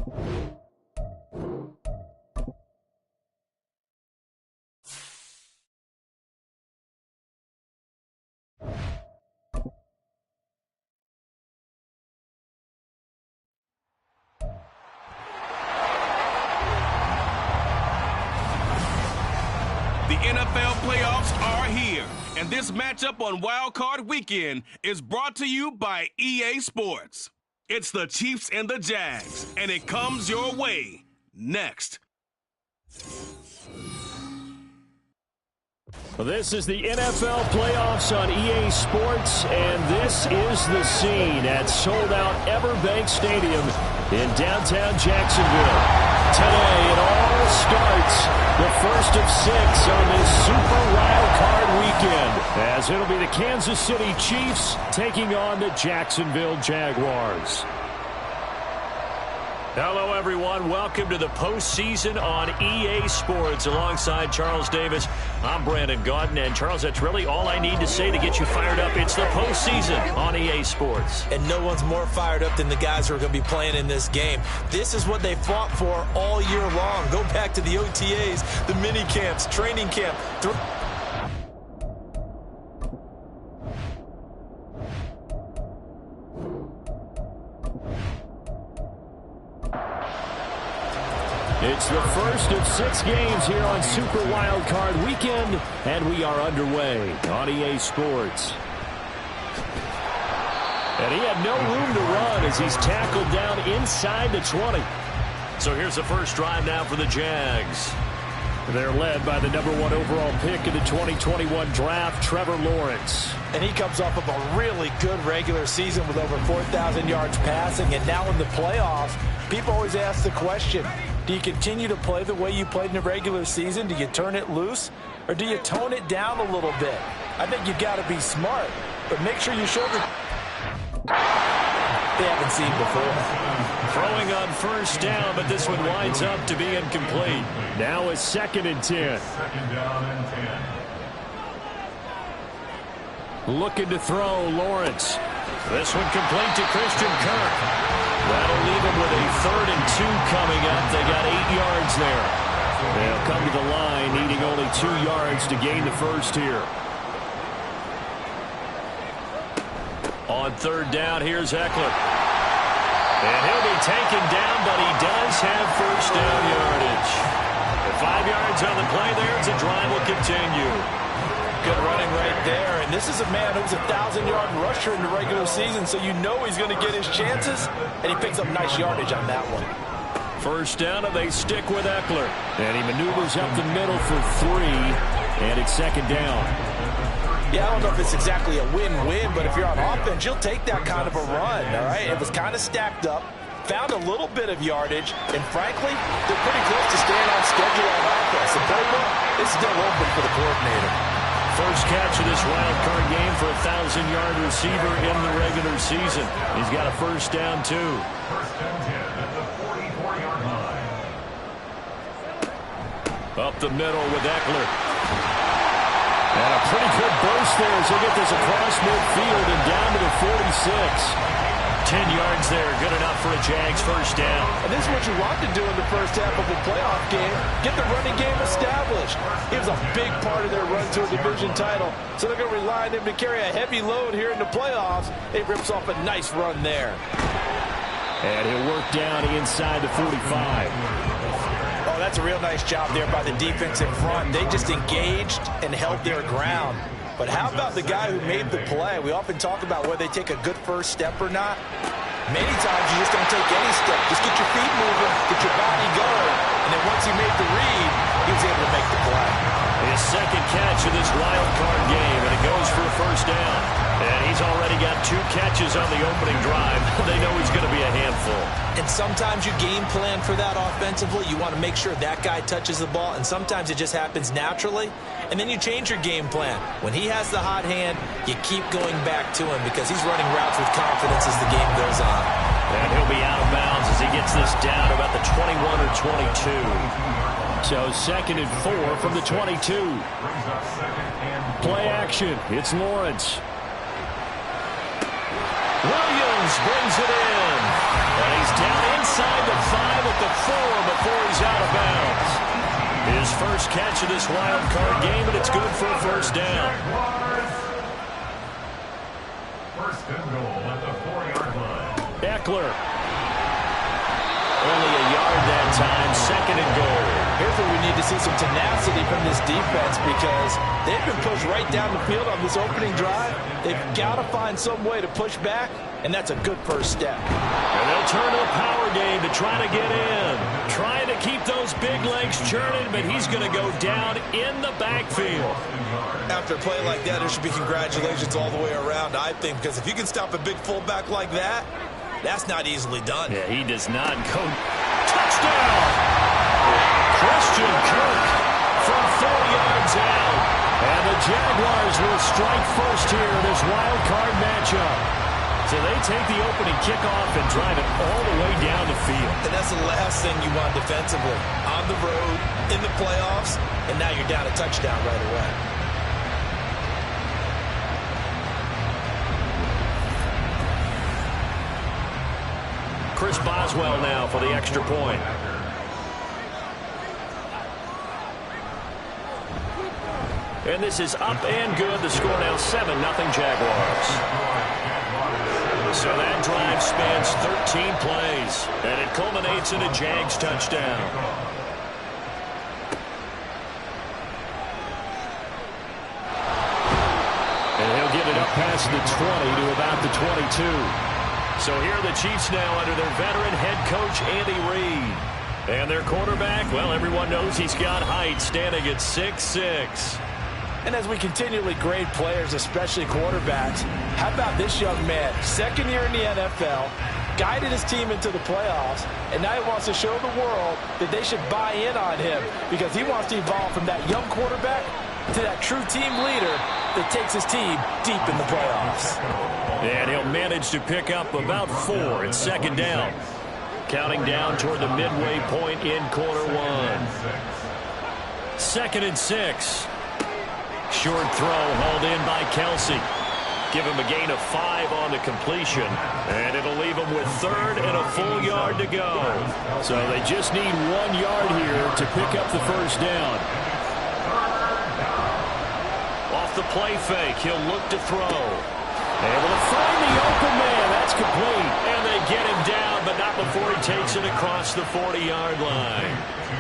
The NFL playoffs are here, and this matchup on Wild Card Weekend is brought to you by EA Sports. It's the Chiefs and the Jags, and it comes your way next. Well, this is the NFL playoffs on EA Sports, and this is the scene at sold-out Everbank Stadium in downtown Jacksonville. Today, it all starts the first of 6 on this Super Wild Card Weekend, as it'll be the Kansas City Chiefs taking on the Jacksonville Jaguars. Hello, everyone. Welcome to the postseason on EA Sports. Alongside Charles Davis, I'm Brandon Gaudin. And, Charles, that's really all I need to say to get you fired up. It's the postseason on EA Sports. And no one's more fired up than the guys who are going to be playing in this game. This is what they fought for all year long. Go back to the OTAs, the mini camps, training camp. It's the first of 6 games here on Super Wild Card Weekend, and we are underway on EA Sports. And he had no room to run as he's tackled down inside the 20. So here's the first drive now for the Jags. They're led by the #1 overall pick in the 2021 draft, Trevor Lawrence. And he comes off of a really good regular season with over 4,000 yards passing. And now in the playoffs, people always ask the question, do you continue to play the way you played in the regular season? Do you turn it loose? Or do you tone it down a little bit? I think you've got to be smart, but make sure you show the they haven't seen before. Throwing on first down, but this one winds up to be incomplete. Now it's 2nd and 10. Looking to throw, Lawrence. This one complete to Christian Kirk. That'll leave him with a 3rd and 2 coming up. They got 8 yards there. They'll come to the line, needing only 2 yards to gain the first here. On 3rd down, here's Eckler. And he'll be taken down, but he does have first down yardage. At 5 yards on the play there, the drive will continue. Good running right there. And this is a man who was a 1,000-yard rusher in the regular season, so you know he's going to get his chances, and he picks up nice yardage on that one. First down, and they stick with Eckler. And he maneuvers up the middle for 3, and it's 2nd down. Yeah, I don't know if it's exactly a win-win, but if you're on offense, you'll take that kind of a run, all right? It was kind of stacked up, found a little bit of yardage, and frankly, they're pretty close to staying on schedule on offense. The playbook is still open for the coordinator. First catch of this wild card game for a 1,000-yard receiver in the regular season. He's got a first down, too. First and 10 at the 44-yard line. Up the middle with Eckler. And a pretty good burst there as they get this across midfield and down to the 46. 10 yards there, good enough for a Jags first down. And this is what you want to do in the first half of a playoff game. Get the running game established. He was a big part of their run to a division title. So they're going to rely on him to carry a heavy load here in the playoffs. He rips off a nice run there. And he'll work down inside the 45. Oh, that's a real nice job there by the defense in front. They just engaged and held their ground. But how about the guy who made the play? We often talk about whether they take a good first step or not. Many times you just don't take any step. Just get your feet moving, get your body going. And then once he made the read, he was able to make the play. His second catch of this wild card game, and it goes for a first down. And he's already got 2 catches on the opening drive. They know he's going to be a handful. And sometimes you game plan for that offensively. You want to make sure that guy touches the ball, and sometimes it just happens naturally. And then you change your game plan. When he has the hot hand, you keep going back to him because he's running routes with confidence as the game goes on. And he'll be out of bounds as he gets this down about the 21 or 22. So 2nd and 4 from the 22. Play action. It's Lawrence. Williams brings it in. And he's down inside the 5 at the 4 before he's out of bounds. His first catch of this wild card game, and it's good for a first down. First and goal at the 4-yard line. Eckler. Only a yard that time, second and goal. Here's where we need to see some tenacity from this defense because they've been pushed right down the field on this opening drive. They've got to find some way to push back, and that's a good first step. And they'll turn to the power game to try to get in. Trying to keep those big legs churning, but he's going to go down in the backfield. After a play like that, there should be congratulations all the way around, I think, because if you can stop a big fullback like that, that's not easily done. Yeah, he does not go. Touchdown! Christian Kirk from 4 yards out. And the Jaguars will strike first here in this wild card matchup. So they take the opening kickoff and drive it all the way down the field. And that's the last thing you want defensively. On the road, in the playoffs, and now you're down a touchdown right away. Chris Boswell now for the extra point. And this is up and good. The score now 7-0 Jaguars. So that drive spans 13 plays, and it culminates in a Jags touchdown. And he'll get it up past the 20 to about the 22. So here are the Chiefs now under their veteran head coach, Andy Reid. And their quarterback, well, everyone knows he's got height, standing at 6'6". And as we continually grade players, especially quarterbacks, how about this young man? Second year in the NFL, guided his team into the playoffs, and now he wants to show the world that they should buy in on him because he wants to evolve from that young quarterback to that true team leader that takes his team deep in the playoffs. And he'll manage to pick up about 4 at second down. Counting down toward the midway point in quarter one. 2nd and 6. Short throw hauled in by Kelsey. Give him a gain of 5 on the completion. And it'll leave him with 3rd and a full yard to go. So they just need 1 yard here to pick up the first down. Off the play fake, he'll look to throw. Able to find the open man. That's complete. And they get him down, but not before he takes it across the 40-yard line.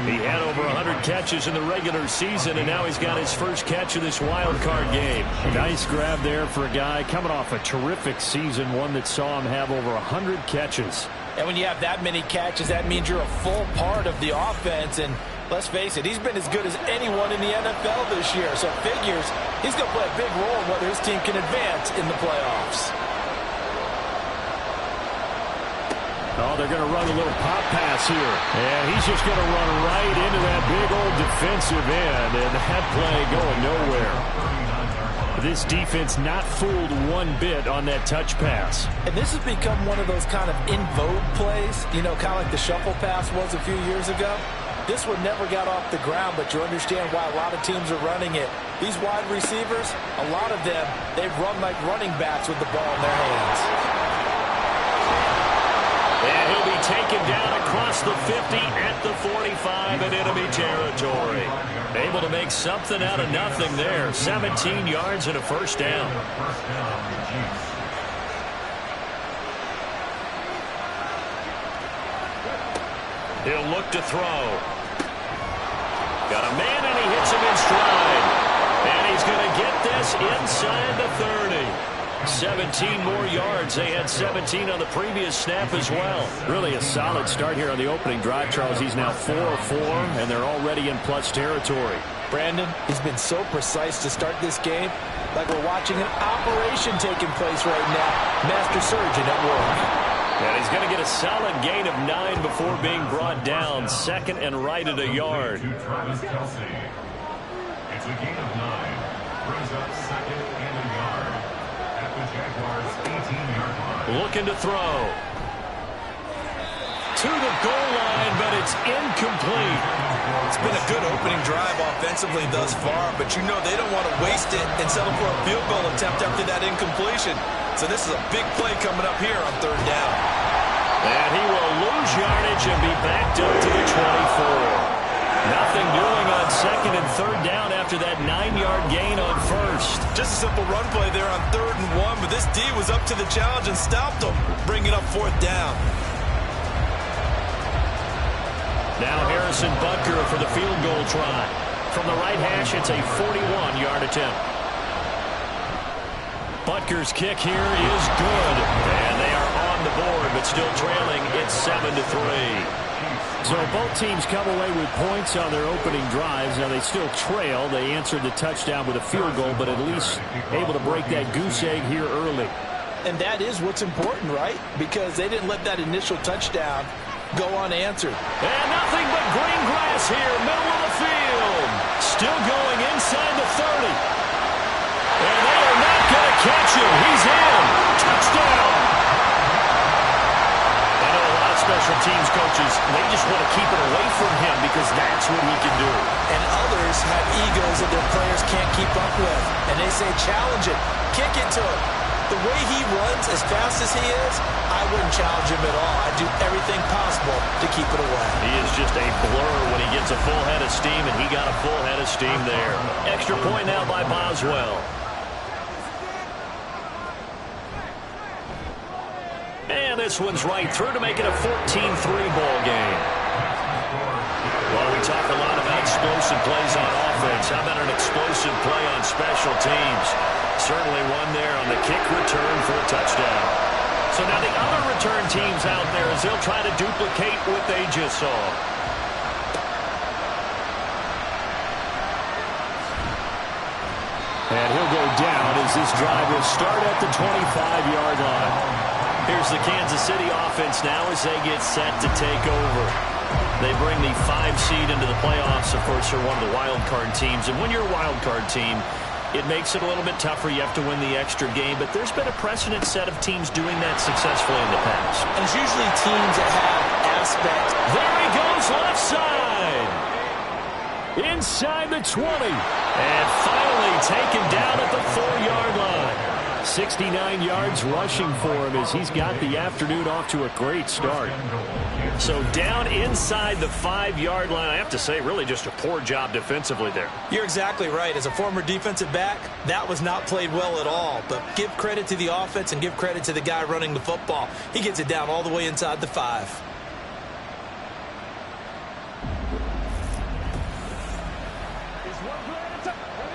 He had over 100 catches in the regular season, and now he's got his first catch of this wild card game. Nice grab there for a guy coming off a terrific season, one that saw him have over 100 catches. And when you have that many catches, that means you're a full part of the offense. And let's face it, he's been as good as anyone in the NFL this year. So it figures he's going to play a big role in whether his team can advance in the playoffs. Oh, they're going to run a little pop pass here. And he's just going to run right into that big old defensive end. And that play going nowhere. This defense not fooled one bit on that touch pass. And this has become one of those kind of in vogue plays, you know, kind of like the shuffle pass was a few years ago. This one never got off the ground, but you understand why a lot of teams are running it. These wide receivers, a lot of them, they've run like running backs with the ball in their hands. And he'll be taken down across the 50 at the 45 in enemy territory. Able to make something out of nothing there. 17 yards and a first down. He'll look to throw. Got a man, and he hits him in stride. And he's going to get this inside the 30. 17 more yards. They had 17 on the previous snap as well. Really a solid start here on the opening drive, Charles. He's now 4 of 4, and they're already in plus territory. Brandon, he's been so precise to start this game, like we're watching an operation taking place right now. Master surgeon at work. And he's going to get a solid gain of 9 before being brought down. 2nd and right at a yard. Travis Kelsey. It's a gain of 9. Brings up 2nd and a yard at the Jaguars' 18-yard line. Looking to throw. To the goal line, but it's incomplete. It's been a good opening drive offensively thus far, but you know they don't want to waste it and settle for a field goal attempt after that incompletion. So this is a big play coming up here on 3rd down. And he will lose yardage pitch and be backed up to the 24. Nothing doing on second and third down after that 9-yard gain on first. Just a simple run play there on 3rd and 1, but this D was up to the challenge and stopped them, bringing up 4th down. Now Harrison Butker for the field goal try. From the right hash, it's a 41-yard attempt. Butker's kick here is good, and they are on the board, but still trailing. It's 7-3. So both teams come away with points on their opening drives. Now they still trail. They answered the touchdown with a field goal, but at least able to break that goose egg here early. And that is what's important, right? Because they didn't let that initial touchdown go unanswered. And nothing but green grass here, middle of the field. Still going inside the 30. And they are not going to catch him. He's in. Touchdown. Special teams coaches, they just want to keep it away from him because that's what he can do. And others have egos that their players can't keep up with. And they say, challenge it, kick it to him. The way he runs as fast as he is, I wouldn't challenge him at all. I'd do everything possible to keep it away. He is just a blur when he gets a full head of steam, and he got a full head of steam there. Extra point now by Boswell. And this one's right through to make it a 14-3 ball game. Well, we talk a lot about explosive plays on offense. How about an explosive play on special teams? Certainly one there on the kick return for a touchdown. So now the other return teams out there as they'll try to duplicate what they just saw. And he'll go down as this drive will start at the 25-yard line. Here's the Kansas City offense now as they get set to take over. They bring the 5 seed into the playoffs. Of course, they're one of the wild card teams. And when you're a wild card team, it makes it a little bit tougher. You have to win the extra game. But there's been a precedent set of teams doing that successfully in the past. And it's usually teams that have aspects. There he goes, left side. Inside the 20. And finally taken down at the 4-yard line. 69 yards rushing for him as he's got the afternoon off to a great start. So down inside the 5-yard line. I have to say, really just a poor job defensively there. You're exactly right. As a former defensive back, that was not played well at all. But give credit to the offense and give credit to the guy running the football. He gets it down all the way inside the 5.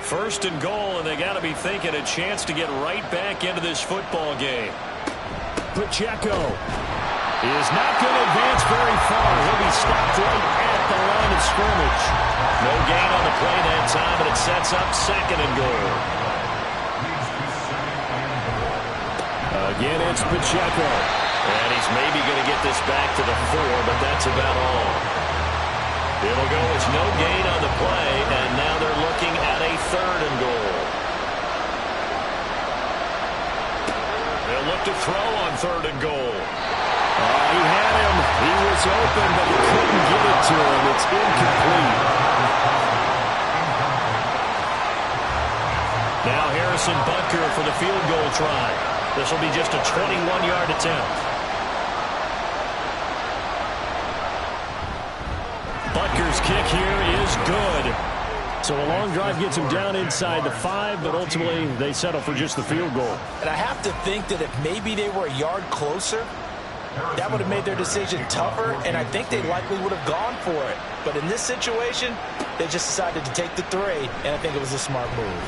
First and goal, and they got to be thinking a chance to get right back into this football game. Pacheco is not going to advance very far. He'll be stopped right at the line of scrimmage. No gain on the play that time, but it sets up 2nd and goal. Again, it's Pacheco. And he's maybe going to get this back to the 4, but that's about all. It'll go as no gain on the play, and now they're looking at a 3rd and goal. They'll look to throw on 3rd and goal. He had him. He was open, but he couldn't get it to him. It's incomplete. Now Harrison Butker for the field goal try. This will be just a 21-yard attempt. Butker's kick here is good. So a long drive gets him down inside the 5, but ultimately they settle for just the field goal. And I have to think that if maybe they were a yard closer, that would have made their decision tougher, and I think they likely would have gone for it. But in this situation, they just decided to take the 3, and I think it was a smart move.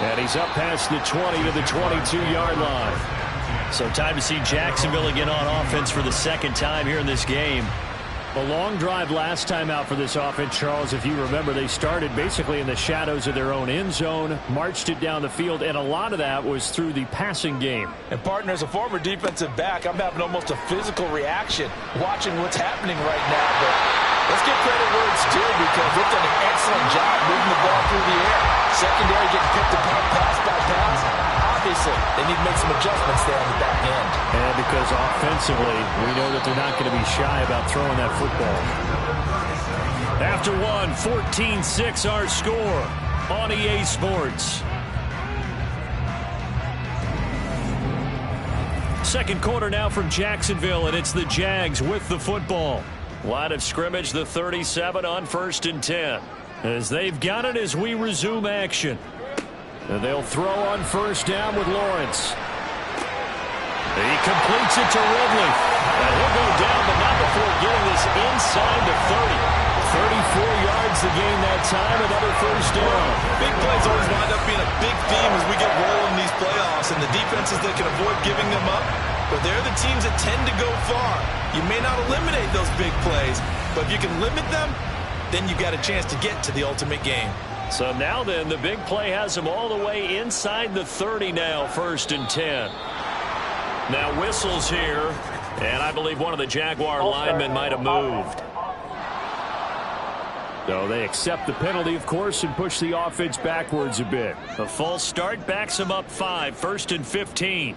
And he's up past the 20 to the 22-yard line. So time to see Jacksonville again on offense for the 2nd time here in this game. A long drive last time out for this offense, Charles. If you remember, they started basically in the shadows of their own end zone, marched it down the field, and a lot of that was through the passing game. And, partner, as a former defensive back, I'm having almost a physical reaction watching what's happening right now. But let's give credit where it's due because they've done an excellent job moving the ball through the air. Secondary getting picked apart pass by pass. Obviously, they need to make some adjustments there on the back end. And because offensively, we know that they're not going to be shy about throwing that football. After one, 14-6 our score on EA Sports. Second quarter now from Jacksonville, and it's the Jags with the football. Line of scrimmage, the 37 on 1st and 10. As they've got it as we resume action. And they'll throw on 1st down with Lawrence. He completes it to Ridley. And he'll go down, but not before getting this inside the 30. 34 yards the gain that time, another 1st down. Big plays always wind up being a big theme as we get rolling in these playoffs, and the defenses that can avoid giving them up, but they're the teams that tend to go far. You may not eliminate those big plays, but if you can limit them, then you got a chance to get to the ultimate game. So now then, the big play has him all the way inside the 30 now, 1st and 10. Now whistles here, and I believe one of the Jaguar linemen might have moved. So they accept the penalty, of course, and push the offense backwards a bit. A false start backs him up 5, 1st and 15.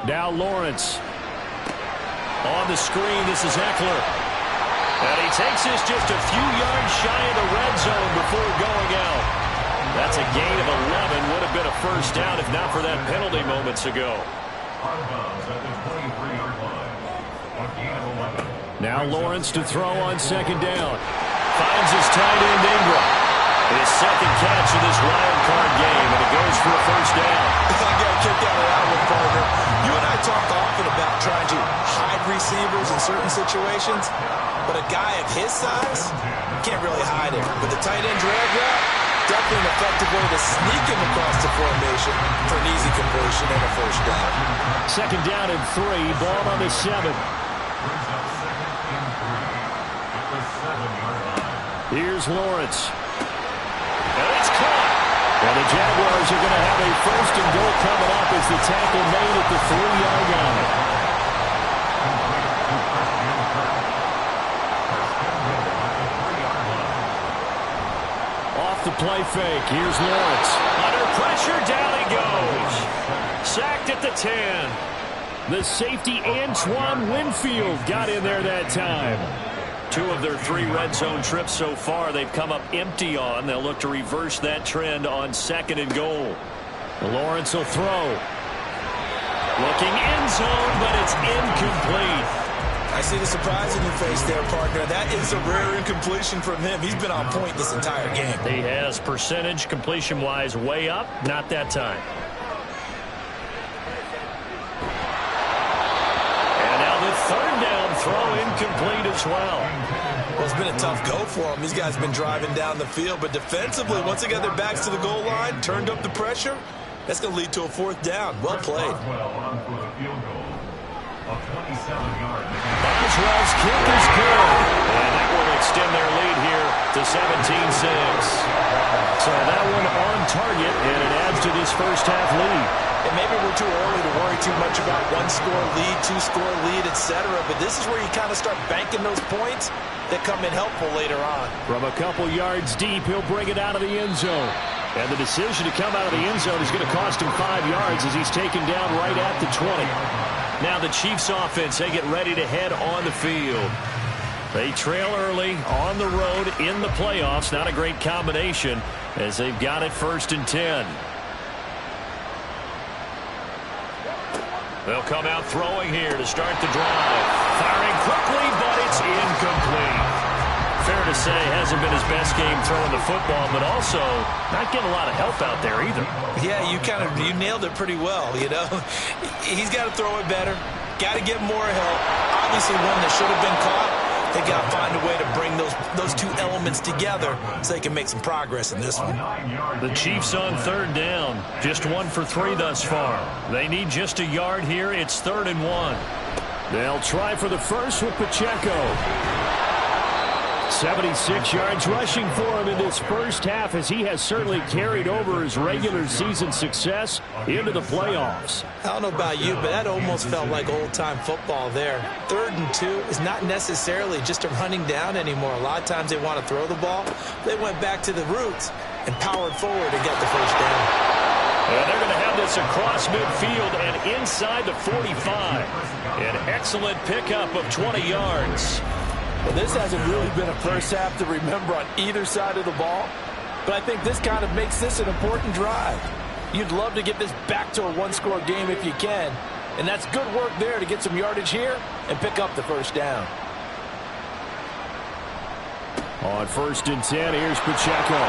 Now Lawrence. On the screen, this is Eckler. And he takes this just a few yards shy of the red zone before going out. That's a gain of 11. Would have been a 1st down if not for that penalty moments ago. Now Lawrence to throw on 2nd down. Finds his tight end Ingram. His 2nd catch of this wild card game, and it goes for a 1st down. I got a kick out of that one, partner. You and I talk often about trying to hide receivers in certain situations, but a guy of his size can't really hide it. But the tight end drag route, definitely an effective way to sneak him across the formation for an easy conversion and a 1st down. 2nd down and 3, ball on the 7. Here's Lawrence. And it's caught. And the Jaguars are going to have a 1st and goal coming up as the tackle made at the 3-yard line. Off the play fake. Here's Lawrence. Under pressure, down he goes. Sacked at the 10. The safety Antoine Winfield got in there that time. 2 of their 3 red zone trips so far they've come up empty on. They'll look to reverse that trend on 2nd and goal. Lawrence will throw. Looking end zone, but it's incomplete. I see the surprise in your face there, partner. That is a rare incompletion from him. He's been on point this entire game. He has percentage completion-wise way up. Not that time. And now the 3rd down throw incomplete as well. Well, it's been a tough go for them. These guys have been driving down the field, but defensively, once they got their backs to the goal line, turned up the pressure, that's going to lead to a 4th down. Well played. Boswell's kick is good. And that will extend their lead here to 17-6. So that one on target, and it adds to this first half lead. And maybe we're too early to worry too much about 1-score lead, 2-score lead, etc. But this is where you kind of start banking those points that come in helpful later on. From a couple yards deep, he'll bring it out of the end zone. And the decision to come out of the end zone is going to cost him 5 yards as he's taken down right at the 20. Now the Chiefs offense, they get ready to head on the field. They trail early on the road in the playoffs. Not a great combination as they've got it 1st and 10. They'll come out throwing here to start the drive. Firing quickly, but it's incomplete. Fair to say, hasn't been his best game throwing the football, but also not getting a lot of help out there either. Yeah, you nailed it pretty well, you know. He's got to throw it better. Got to get more help. Obviously one that should have been caught. They got to find a way to bring those 2 elements together so they can make some progress in this one. The Chiefs on 3rd down. Just 1 for 3 thus far. They need just a yard here. It's 3rd and 1. They'll try for the first with Pacheco. 76 yards rushing for him in this first half as he has certainly carried over his regular season success into the playoffs. I don't know about you, but that almost felt like old-time football there. 3rd and 2 is not necessarily just a running down anymore. A lot of times they want to throw the ball. They went back to the roots and powered forward and got the 1st down. And they're going to have this across midfield and inside the 45. An excellent pickup of 20 yards. Well, this hasn't really been a first half to remember on either side of the ball, but I think this kind of makes this an important drive. You'd love to get this back to a 1-score game if you can, And that's good work there to get some yardage here and pick up the first down. On 1st and 10, here's Pacheco.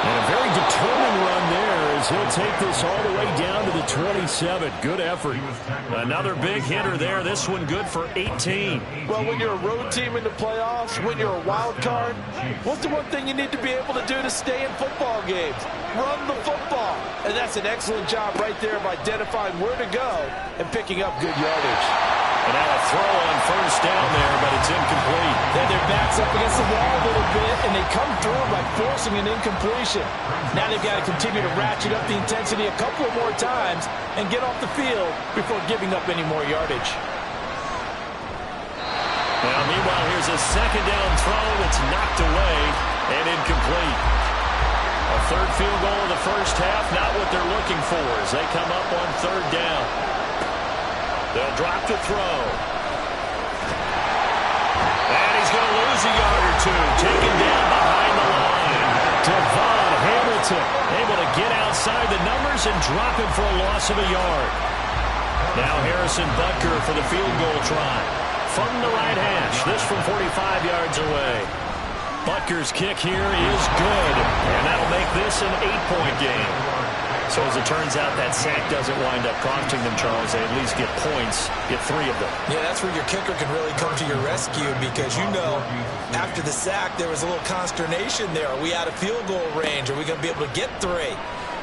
And a very determined run there as he'll take this all the way down to the 27. Good effort. Another big hitter there. This one good for 18. Well, when you're a road team in the playoffs, when you're a wild card, what's the one thing you need to be able to do to stay in football games? Run the football. And that's an excellent job right there of identifying where to go and picking up good yardage. And now a throw on 1st down there, but it's incomplete. Then their back's up against the wall a little bit, and they come through by forcing an incompletion. Now they've got to continue to ratchet up the intensity a couple more times and get off the field before giving up any more yardage. Now, meanwhile, here's a 2nd down throw that's knocked away and incomplete. A 3rd field goal in the first half, not what they're looking for as they come up on 3rd down. They'll drop the throw. And he's going to lose a yard or two. Taken down behind the line. Devon Hamilton able to get outside the numbers and drop him for a loss of a yard. Now Harrison Butker for the field goal try. From the right hash. This from 45 yards away. Butker's kick here is good. And that'll make this an 8-point game. So as it turns out, that sack doesn't wind up costing them, Charles. They at least get points, get 3 of them. Yeah, that's where your kicker can really come to your rescue because, you know, after the sack, there was a little consternation there. Are we out of field goal range? Are we going to be able to get 3?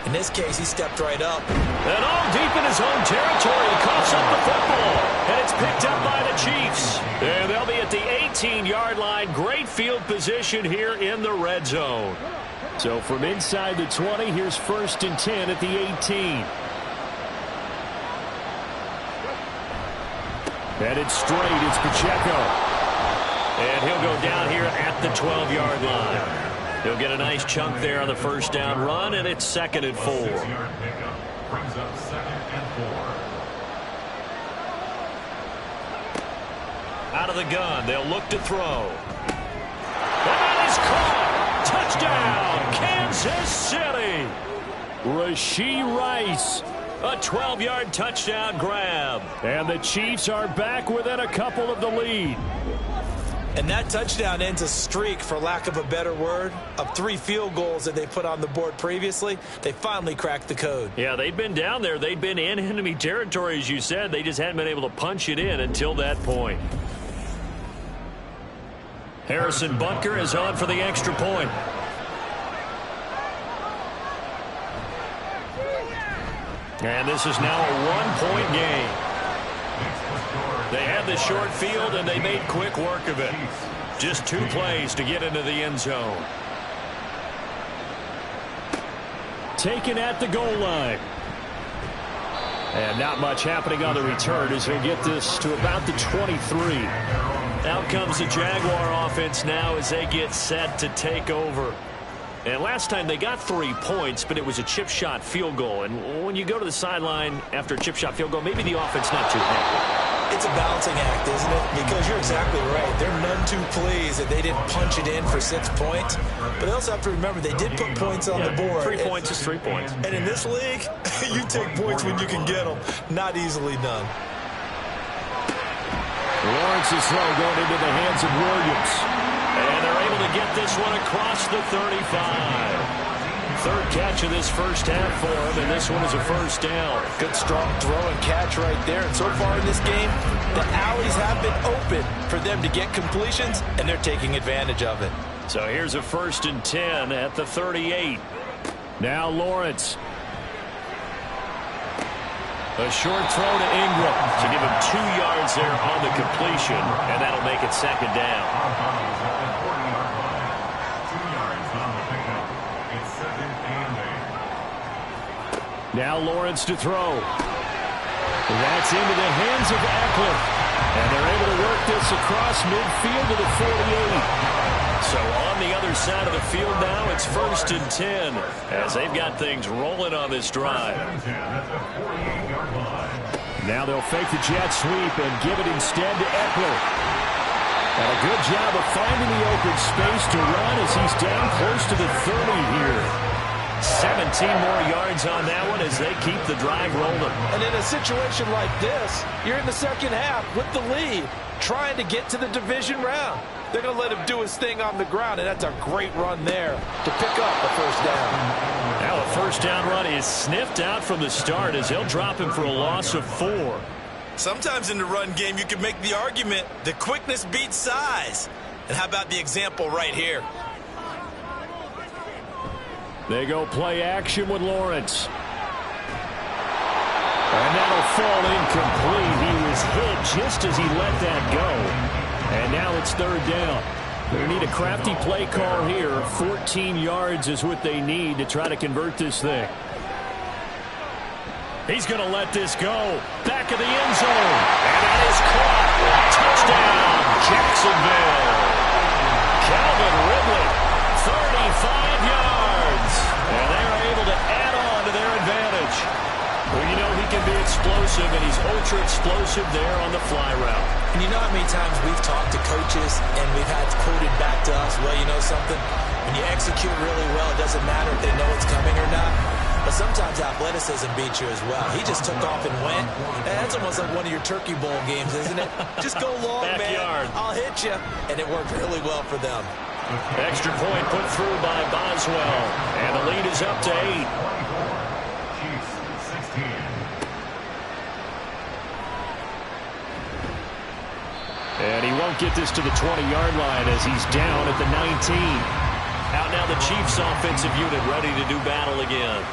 In this case, he stepped right up. And all deep in his own territory, he coughs up the football. And it's picked up by the Chiefs. And they'll be at the 18-yard line. Great field position here in the red zone. So from inside the 20, here's 1st and 10 at the 18. And it's straight. It's Pacheco. And he'll go down here at the 12-yard line. He'll get a nice chunk there on the 1st down run, and it's 2nd and 4. Brings up 2nd and 4. Out of the gun, they'll look to throw. And that is caught. Touchdown, Kansas City. Rashee Rice. A 12-yard touchdown grab. And the Chiefs are back within a couple of the lead. And that touchdown ends a streak, for lack of a better word, of 3 field goals that they put on the board previously. They finally cracked the code. Yeah, they'd been down there. They'd been in enemy territory, as you said. They just hadn't been able to punch it in until that point. Harrison Butker is on for the extra point. And this is now a 1-point game. They had the short field, and they made quick work of it. Just 2 plays to get into the end zone. Taken at the goal line. And not much happening on the return as he'll get this to about the 23. Out comes the Jaguar offense now as they get set to take over. And last time they got 3 points, but it was a chip shot field goal. And when you go to the sideline after a chip shot field goal, maybe the offense not too happy. It's a balancing act, isn't it? Because you're exactly right. They're none too pleased that they didn't punch it in for 6 points. But they also have to remember they did put points on the board. 3 points is 3 points. And in this league, you take points when you can get them. Not easily done. Lawrence's throw going into the hands of Williams. And they're able to get this one across the 35. 3rd catch of this first half for him, and this one is a 1st down. Good strong throw and catch right there. And so far in this game, the alleys have been open for them to get completions, and they're taking advantage of it. So here's a 1st and 10 at the 38. Now Lawrence. A short throw to Ingram to give him 2 yards there on the completion, and that'll make it 2nd down. Now Lawrence to throw. That's into the hands of Eckler. And they're able to work this across midfield to the 48. So on the other side of the field now, it's 1st and 10 as they've got things rolling on this drive. Now they'll fake the jet sweep and give it instead to Eckler. And a good job of finding the open space to run as he's down close to the 30 here. 17 more yards on that one as they keep the drive rolling. And in a situation like this, you're in the second half with the lead, trying to get to the division round. They're going to let him do his thing on the ground, and that's a great run there to pick up a first down. Now a first down run is sniffed out from the start as they'll drop him for a loss of 4. Sometimes in the run game, you can make the argument that quickness beats size. And how about the example right here? They go play action with Lawrence. And that'll fall incomplete. He was hit just as he let that go. And now it's third down. They need a crafty play call here. 14 yards is what they need to try to convert this thing. He's going to let this go. Back of the end zone. And that is caught. Touchdown, Jacksonville. Calvin Ridley, 35 yards. And they are able to add on to their advantage. Well, you know he can be explosive, and he's ultra explosive there on the fly route. And you know how many times we've talked to coaches and we've had quoted back to us, well, you know something? When you execute really well, it doesn't matter if they know it's coming or not. But sometimes athleticism beats you as well. He just took off and went. And that's almost like one of your Turkey Bowl games, isn't it? Just go long, Backyard. man. I'll hit you. And it worked really well for them. Extra point put through by Boswell. And the lead is up to 8. Chiefs 16. And he won't get this to the 20-yard line as he's down at the 19. Out now the Chiefs offensive unit ready to do battle again.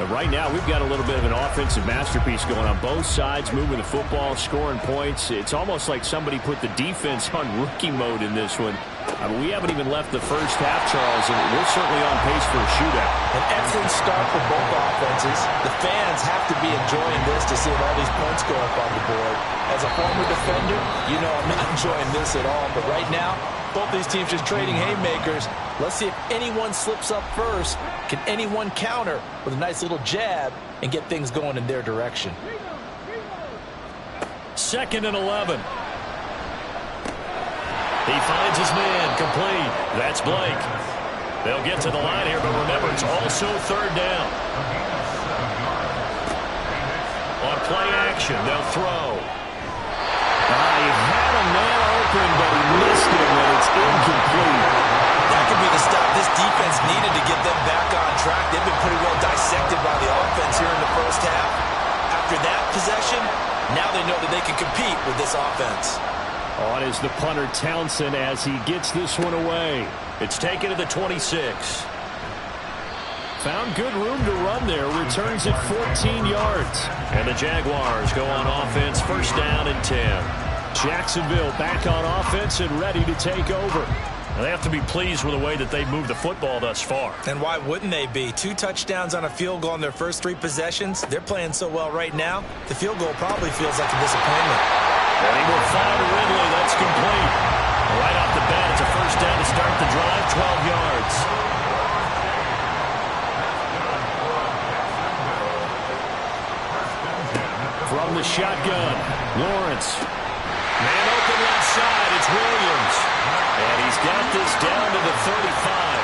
Right now, we've got a little bit of an offensive masterpiece going on both sides, moving the football, scoring points. It's almost like somebody put the defense on rookie mode in this one. I mean, we haven't even left the first half, Charles, and we're certainly on pace for a shootout. An excellent start for both offenses. The fans have to be enjoying this to see all these points go up on the board. As a former defender, you know I'm not enjoying this at all. But right now, both these teams just trading haymakers. Let's see if anyone slips up first. Can anyone counter with a nice little jab and get things going in their direction? 2nd and 11. He finds his man, complete. That's Blake. They'll get to the line here, but remember, it's also third down. On play action, they'll throw. He had a man open, but he missed him, and it's incomplete. That could be the stop this defense needed to get them back on track. They've been pretty well dissected by the offense here in the first half. After that possession, now they know that they can compete with this offense. On is the punter Townsend as he gets this one away. It's taken to the 26. Found good room to run there. Returns at 14 yards. And the Jaguars go on offense, first down and 10. Jacksonville back on offense and ready to take over. They have to be pleased with the way that they've moved the football thus far. And why wouldn't they be? 2 touchdowns on a field goal in their first 3 possessions. They're playing so well right now, the field goal probably feels like a disappointment. And he will find Ridley. That's complete. Right off the bat, it's a first down to start the drive, 12 yards. From the shotgun, Lawrence. Man open left side, it's Williams. And he's got this down to the 35.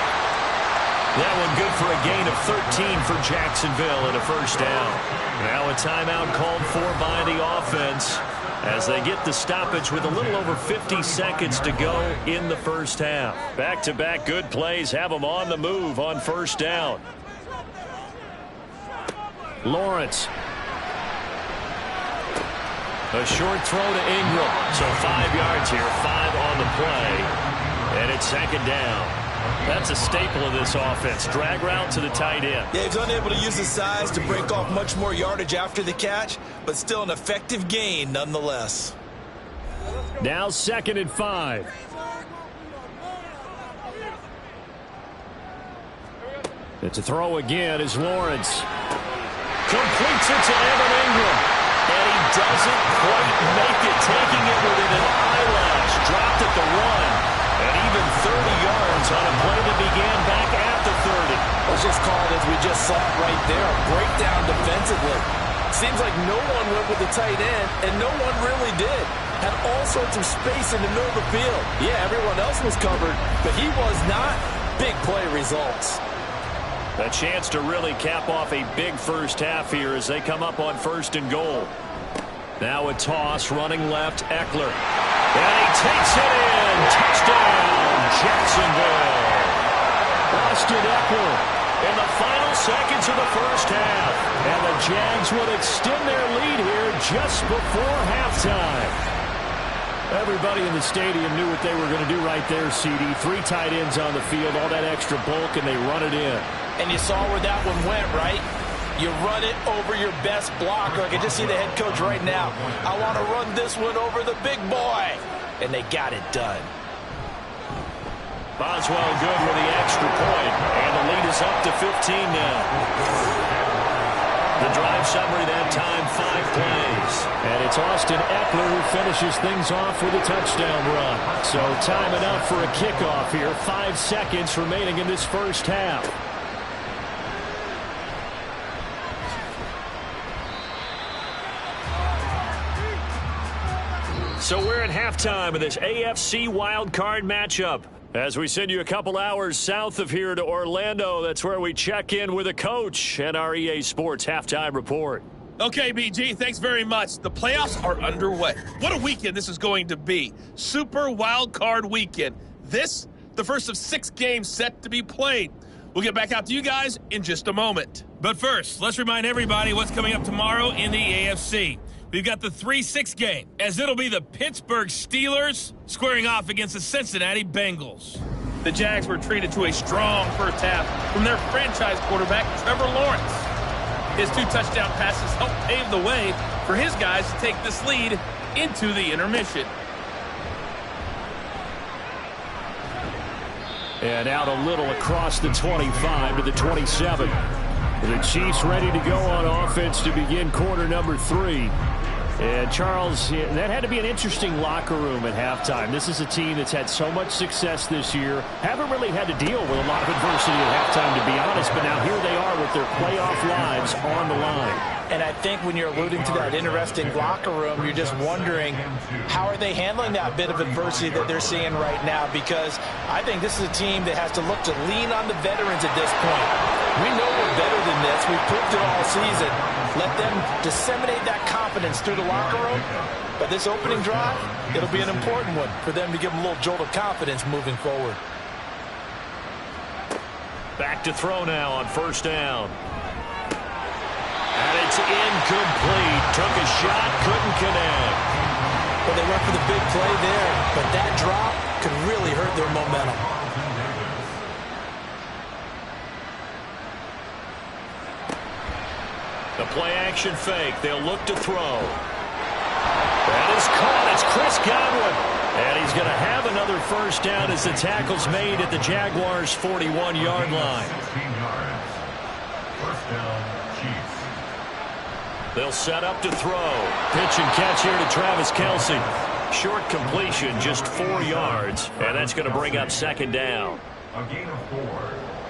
That one good for a gain of 13 for Jacksonville and a first down. Now a timeout called for by the offense as they get the stoppage with a little over 50 seconds to go in the first half. Back-to-back good plays have them on the move on first down. Lawrence. A short throw to Ingram. So 5 yards here, 5 on the play. And it's second down. That's a staple of this offense. Drag route to the tight end. Yeah, he's unable to use his size to break off much more yardage after the catch, but still an effective gain nonetheless. Now 2nd and 5. It's a throw again as Lawrence completes it to Evan Ingram. And he doesn't quite make it, taking it within an eyelash. Dropped at the 1. And even 30 yards on a play that began back at the 30. It was just called, as we just saw it right there, a breakdown defensively. Seems like no one went with the tight end, and no one really did. Had all sorts of space in the middle of the field. Yeah, everyone else was covered, but he was not. Big play results. A chance to really cap off a big first half here as they come up on 1st and goal. Now a toss, running left, Eckler. And he takes it in. Touchdown, Jacksonville. Austin Eckler in the final seconds of the first half. And the Jags would extend their lead here just before halftime. Everybody in the stadium knew what they were going to do right there, CD. 3 tight ends on the field, all that extra bulk, and they run it in. And you saw where that one went, right? You run it over your best blocker. I can just see the head coach right now. I want to run this one over the big boy. And they got it done. Boswell good with the extra point, and the lead is up to 15 now. The drive summary that time, 5 plays. And it's Austin Eckler who finishes things off with a touchdown run. So time enough for a kickoff here. 5 seconds remaining in this first half. So we're at halftime of this AFC wildcard matchup. As we send you a couple hours south of here to Orlando, that's where we check in with a coach and our EA Sports halftime report. Okay, BG, thanks very much. The playoffs are underway. What a weekend this is going to be. Super Wild Card Weekend. This, the first of 6 games set to be played. We'll get back out to you guys in just a moment. But first, let's remind everybody what's coming up tomorrow in the AFC. We've got the 3-6 game, as it'll be the Pittsburgh Steelers squaring off against the Cincinnati Bengals. The Jags were treated to a strong first half from their franchise quarterback, Trevor Lawrence. His 2 touchdown passes helped pave the way for his guys to take this lead into the intermission. And out a little across the 25 to the 27. The Chiefs ready to go on offense to begin quarter number 3. And Charles, that had to be an interesting locker room at halftime. This is a team that's had so much success this year. Haven't really had to deal with a lot of adversity at halftime, to be honest. But now here they are with their playoff lives on the line. And I think when you're alluding to that interesting locker room, you're just wondering, how are they handling that bit of adversity that they're seeing right now? Because I think this is a team that has to look to lean on the veterans at this point. We know we're better than this. We've proved it all season. Let them disseminate that confidence through the locker room. But this opening drive, it'll be an important one for them to give them a little jolt of confidence moving forward. Back to throw now on 1st down. And it's incomplete. Took a shot, couldn't connect. Well, they went for the big play there, but that drop could really hurt their momentum. The play-action fake. They'll look to throw. That is caught. It's Chris Godwin. And he's going to have another first down as the tackle's made at the Jaguars' 41-yard line. 16 yards. First down, Chiefs. They'll set up to throw. Pitch and catch here to Travis Kelce. Short completion, just 4 yards. And that's going to bring up 2nd down. A gain of 4.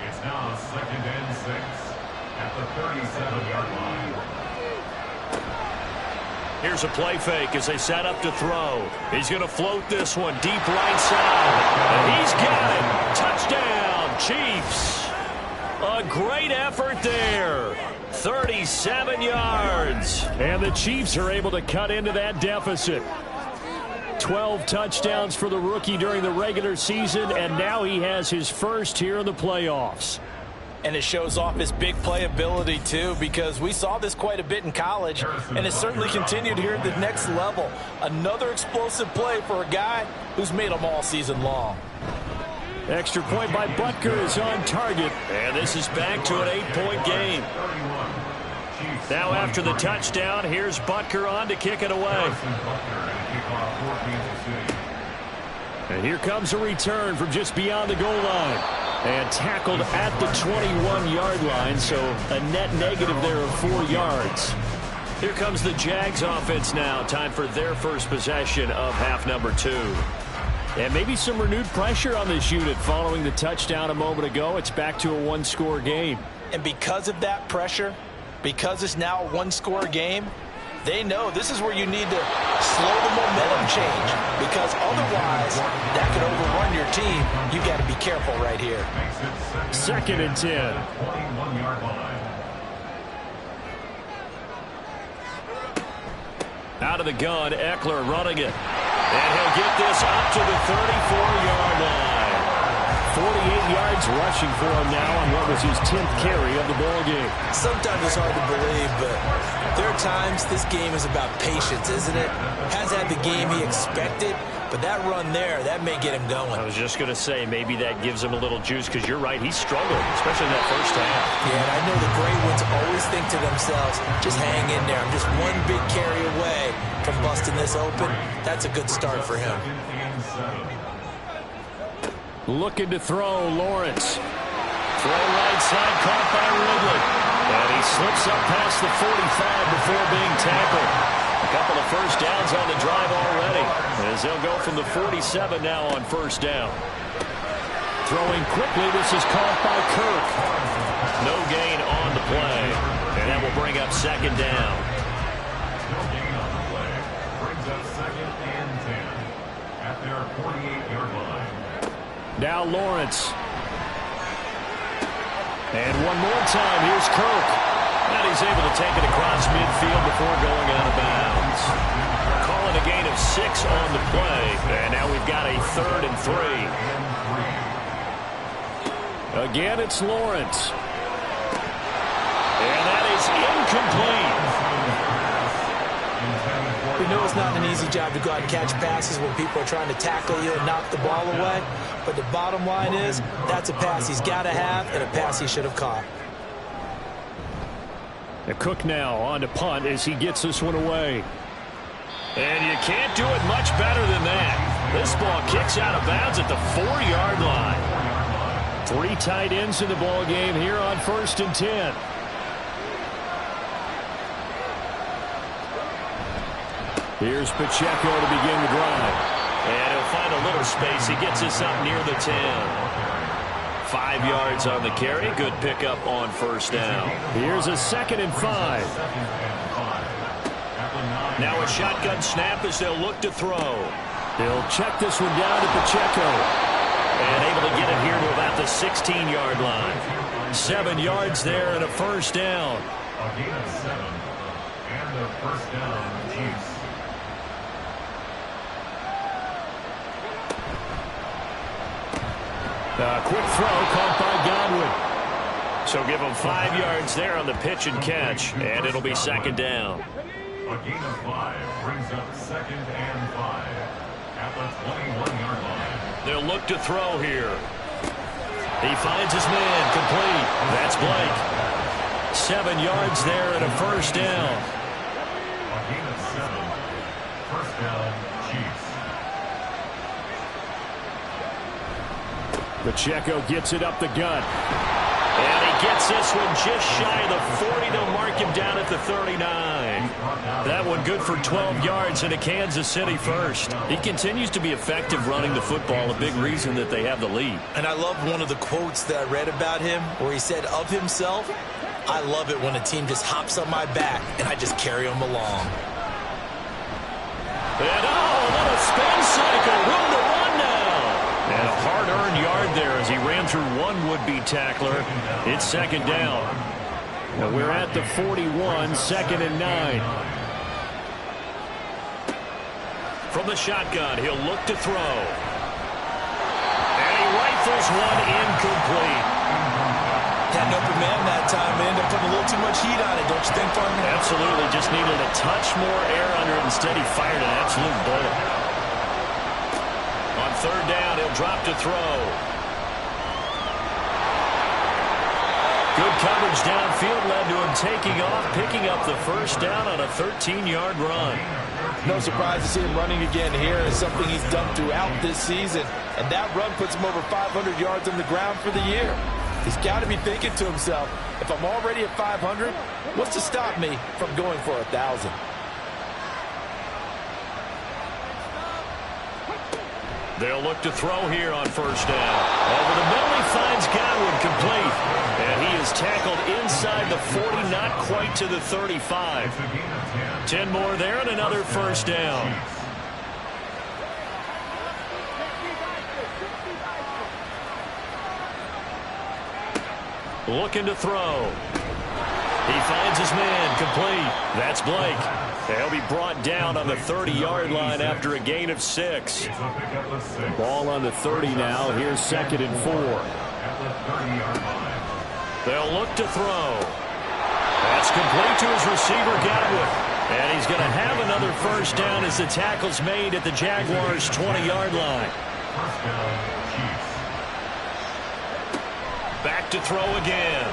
It's now 2nd and 6 at the 37-yard line. Here's a play fake as they set up to throw. He's going to float this one deep right side. And he's got it. Touchdown, Chiefs. A great effort there. 37 yards. And the Chiefs are able to cut into that deficit. 12 touchdowns for the rookie during the regular season, and now he has his first here in the playoffs. And it shows off his big play ability, too, because we saw this quite a bit in college, and it's certainly continued here at the next level. Another explosive play for a guy who's made them all season long. Extra point by Butker is on target. And this is back to an 8-point game. Now after the touchdown, here's Butker on to kick it away. And here comes a return from just beyond the goal line. And tackled at the 21-yard line, so a net negative there of 4 yards. Here comes the Jags offense now. Time for their first possession of half number 2. And maybe some renewed pressure on this unit following the touchdown a moment ago. It's back to a 1-score game. And because of that pressure, because it's now a 1-score game, They know this is where you need to slow the momentum change, because otherwise that could overrun your team. You got to be careful right here. 2nd and 10. 21-yard line. Out of the gun, Eckler running it. And he'll get this up to the 34-yard line. 48 yards rushing for him now on what was his 10th carry of the ball game. Sometimes it's hard to believe, but there are times this game is about patience, isn't it? Hasn't had the game he expected, but that run there, that may get him going. I was just going to say, maybe that gives him a little juice, because you're right, he struggled, especially in that first half. Yeah, and I know the great ones always think to themselves, just hang in there. I'm just one big carry away from busting this open. That's a good start for him. Looking to throw, Lawrence. Throw right side, caught by Ridley. And he slips up past the 45 before being tackled. A couple of first downs on the drive already, as they'll go from the 47 now on first down. Throwing quickly, this is caught by Kirk. No gain on the play, and that will bring up 2nd down. No gain on the play. Brings up 2nd and 10 at their 48-yard line. Now Lawrence. And one more time, here's Kirk. And he's able to take it across midfield before going out of bounds. Calling a gain of 6 on the play, and now we've got a 3rd and 3. Again, it's Lawrence. And that is incomplete. We know it's not an easy job to go out and catch passes when people are trying to tackle you and knock the ball away. But the bottom line is, that's a pass he's got to have and a pass he should have caught. The Cook now on to punt as he gets this one away. And you can't do it much better than that. This ball kicks out of bounds at the 4-yard line. 3 tight ends in the ball game here on 1st and 10. Here's Pacheco to begin the drive. And he'll find a little space. He gets this up near the 10. 5 yards on the carry. Good pickup on first down. Here's a 2nd and 5. Now a shotgun snap as they'll look to throw. They'll check this one down to Pacheco. And able to get it here to about the 16-yard line. 7 yards there and a first down. A gain of 7 and a first down, Chiefs. Quick throw caught by Godwin. So give him 5 yards there on the pitch and catch, and it'll be 2nd down. A gain of 5 brings up 2nd and 5 at the 21-yard line. They'll look to throw here. He finds his man, complete. That's Blake. 7 yards there and a first down. A gain of 7. First down, Chiefs. Pacheco gets it up the gut. And he gets this one just shy of the 40. They'll mark him down at the 39. That one good for 12 yards into Kansas City first. He continues to be effective running the football, a big reason that they have the lead. And I love one of the quotes that I read about him where he said of himself, "I love it when a team just hops on my back and I just carry them along." And what a spin cycle. Room to run now. And a hard-earned yard there as he ran through one would-be tackler. It's 2nd down. Now we're at the 41, 2nd and 9. From the shotgun, he'll look to throw. And he rifles one incomplete. Had an open man that time, and ended up putting a little too much heat on it, don't you think, partner? Absolutely, just needed a touch more air under it. Instead, he fired an absolute bullet. On 3rd down, he'll drop to throw. Good coverage downfield led to him taking off, picking up the first down on a 13-yard run. No surprise to see him running again here. It's something he's done throughout this season, and that run puts him over 500 yards on the ground for the year. He's got to be thinking to himself, if I'm already at 500, what's to stop me from going for 1,000? They'll look to throw here on first down. Over the middle, he finds Godwin complete. And he is tackled inside the 40, not quite to the 35. 10 more there and another first down. Looking to throw. He finds his man complete. That's Blake. He'll be brought down on the 30-yard line after a gain of 6. Ball on the 30 now. Here's 2nd and 4. They'll look to throw. That's complete to his receiver, Godwin. And he's going to have another first down as the tackle's made at the Jaguars' 20-yard line. Back to throw again.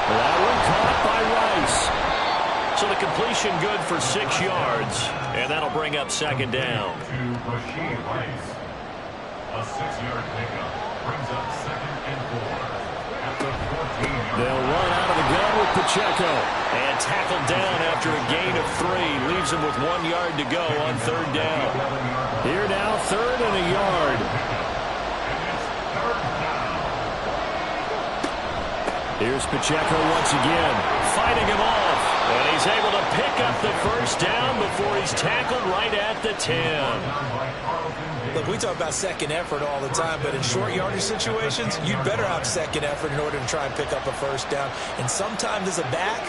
That one caught by Rice. So the completion good for 6 yards. And that'll bring up 2nd down. A 6-yard pickup brings up 2nd and 4. At the 14-yard They'll run out of the gun with Pacheco. And tackled down after a gain of 3. Leaves him with 1 yard to go on 3rd down. Here now, 3rd and a yard. Here's Pacheco once again. Fighting him off. And he's able to pick up the first down before he's tackled right at the 10. Look, we talk about second effort all the time, but in short yardage situations, you'd better have second effort in order to try and pick up a first down. And sometimes as a back,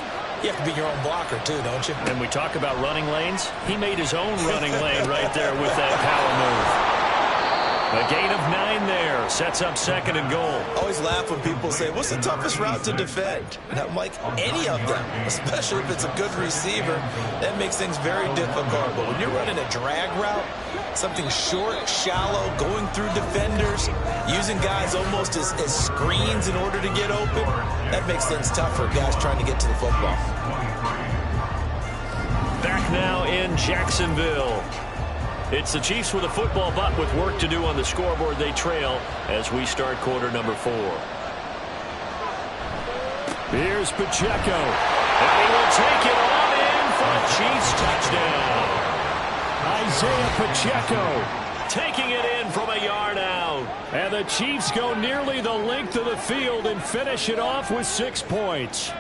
you have to be your own blocker too, don't you? And we talk about running lanes. He made his own running lane right there with that power move. A gain of 9 there. Sets up 2nd and goal. I always laugh when people say, what's the toughest route to defend? And I'm like, any of them, especially if it's a good receiver. That makes things very difficult. But when you're running a drag route, something short, shallow, going through defenders, using guys almost as screens in order to get open, that makes things tough for guys trying to get to the football. Back now in Jacksonville. It's the Chiefs with a football, but with work to do on the scoreboard. They trail as we start quarter number 4. Here's Pacheco. And he will take it on in for a Chiefs touchdown. Isaiah Pacheco. Taking it in from a yard out. And the Chiefs go nearly the length of the field and finish it off with 6 points.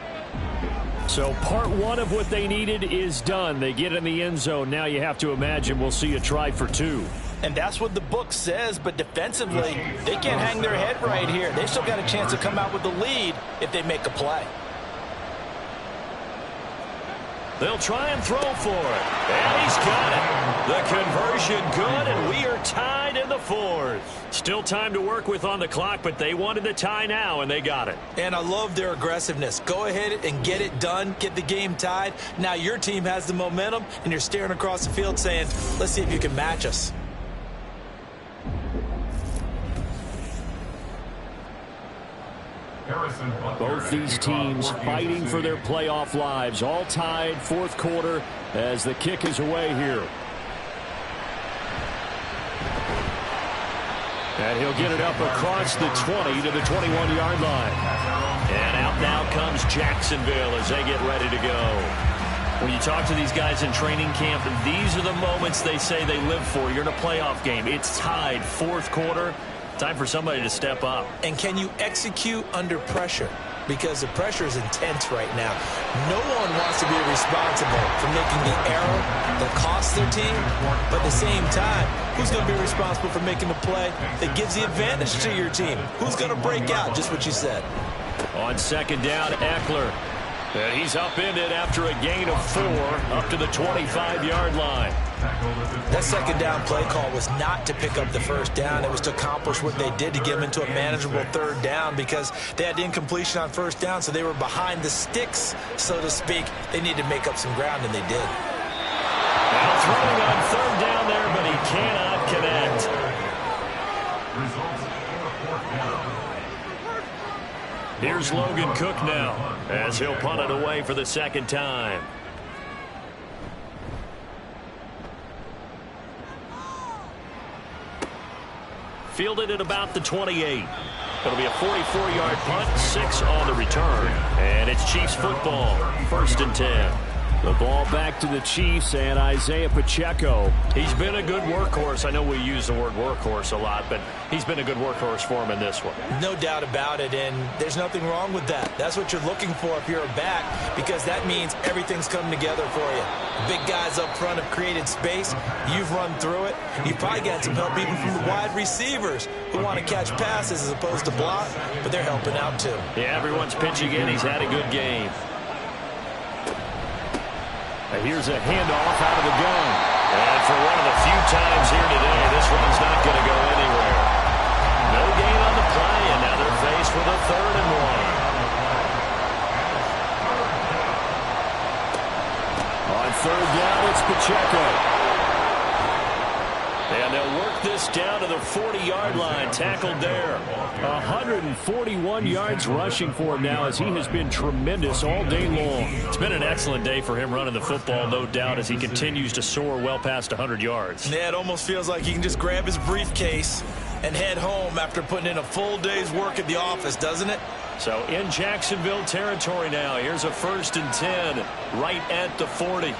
So part 1 of what they needed is done. They get in the end zone. Now you have to imagine we'll see a try for 2. And that's what the book says, but defensively, they can't hang their head right here. They still got a chance to come out with the lead if they make a play. They'll try and throw for it. And he's got it. The conversion good, and we are tied in the 4th. Still time to work with on the clock, but they wanted the tie now, and they got it. And I love their aggressiveness. Go ahead and get it done. Get the game tied. Now your team has the momentum, and you're staring across the field saying, let's see if you can match us. Both these teams fighting for their playoff lives. All tied, 4th quarter as the kick is away here. And he'll get it up across the 20 to the 21-yard line. And out now comes Jacksonville as they get ready to go. When you talk to these guys in training camp, these are the moments they say they live for. You're in a playoff game. It's tied, 4th quarter. Time for somebody to step up. And can you execute under pressure? Because the pressure is intense right now. No one wants to be responsible for making the error that costs their team. But at the same time, who's going to be responsible for making the play that gives the advantage to your team? Who's going to break out? Just what you said. On 2nd down, Eckler. And he's upended after a gain of 4 up to the 25-yard line. That 2nd down play call was not to pick up the first down. It was to accomplish what they did to get them into a manageable 3rd down because they had incompletion on 1st down, so they were behind the sticks, so to speak. They needed to make up some ground, and they did. Now throwing on 3rd down there, but he cannot connect. Here's Logan Cook now as he'll punt it away for the 2nd time. Fielded at about the 28. It'll be a 44-yard punt, 6 on the return. And it's Chiefs football, 1st and 10. The ball back to the Chiefs and Isaiah Pacheco. He's been a good workhorse. I know we use the word workhorse a lot, but he's been a good workhorse for him in this one. No doubt about it, and there's nothing wrong with that. That's what you're looking for if you're a back, because that means everything's coming together for you. Big guys up front have created space. You've run through it. You've probably got some help even from the wide receivers who want to catch passes as opposed to block, but they're helping out too. Yeah, everyone's pitching in. He's had a good game. And here's a handoff out of the gun. And for one of the few times here today, this one's not going to go anywhere. No gain on the play, and now they're faced with a 3rd and 1. On 3rd down, it's Pacheco. And they'll work this down to the 40-yard line. Tackled there. 141 yards rushing for him now, as he has been tremendous all day long. It's been an excellent day for him running the football, no doubt, as he continues to soar well past 100 yards. Yeah, it almost feels like he can just grab his briefcase and head home after putting in a full day's work at the office, doesn't it? So in Jacksonville territory now. Here's a 1st and 10 right at the 40.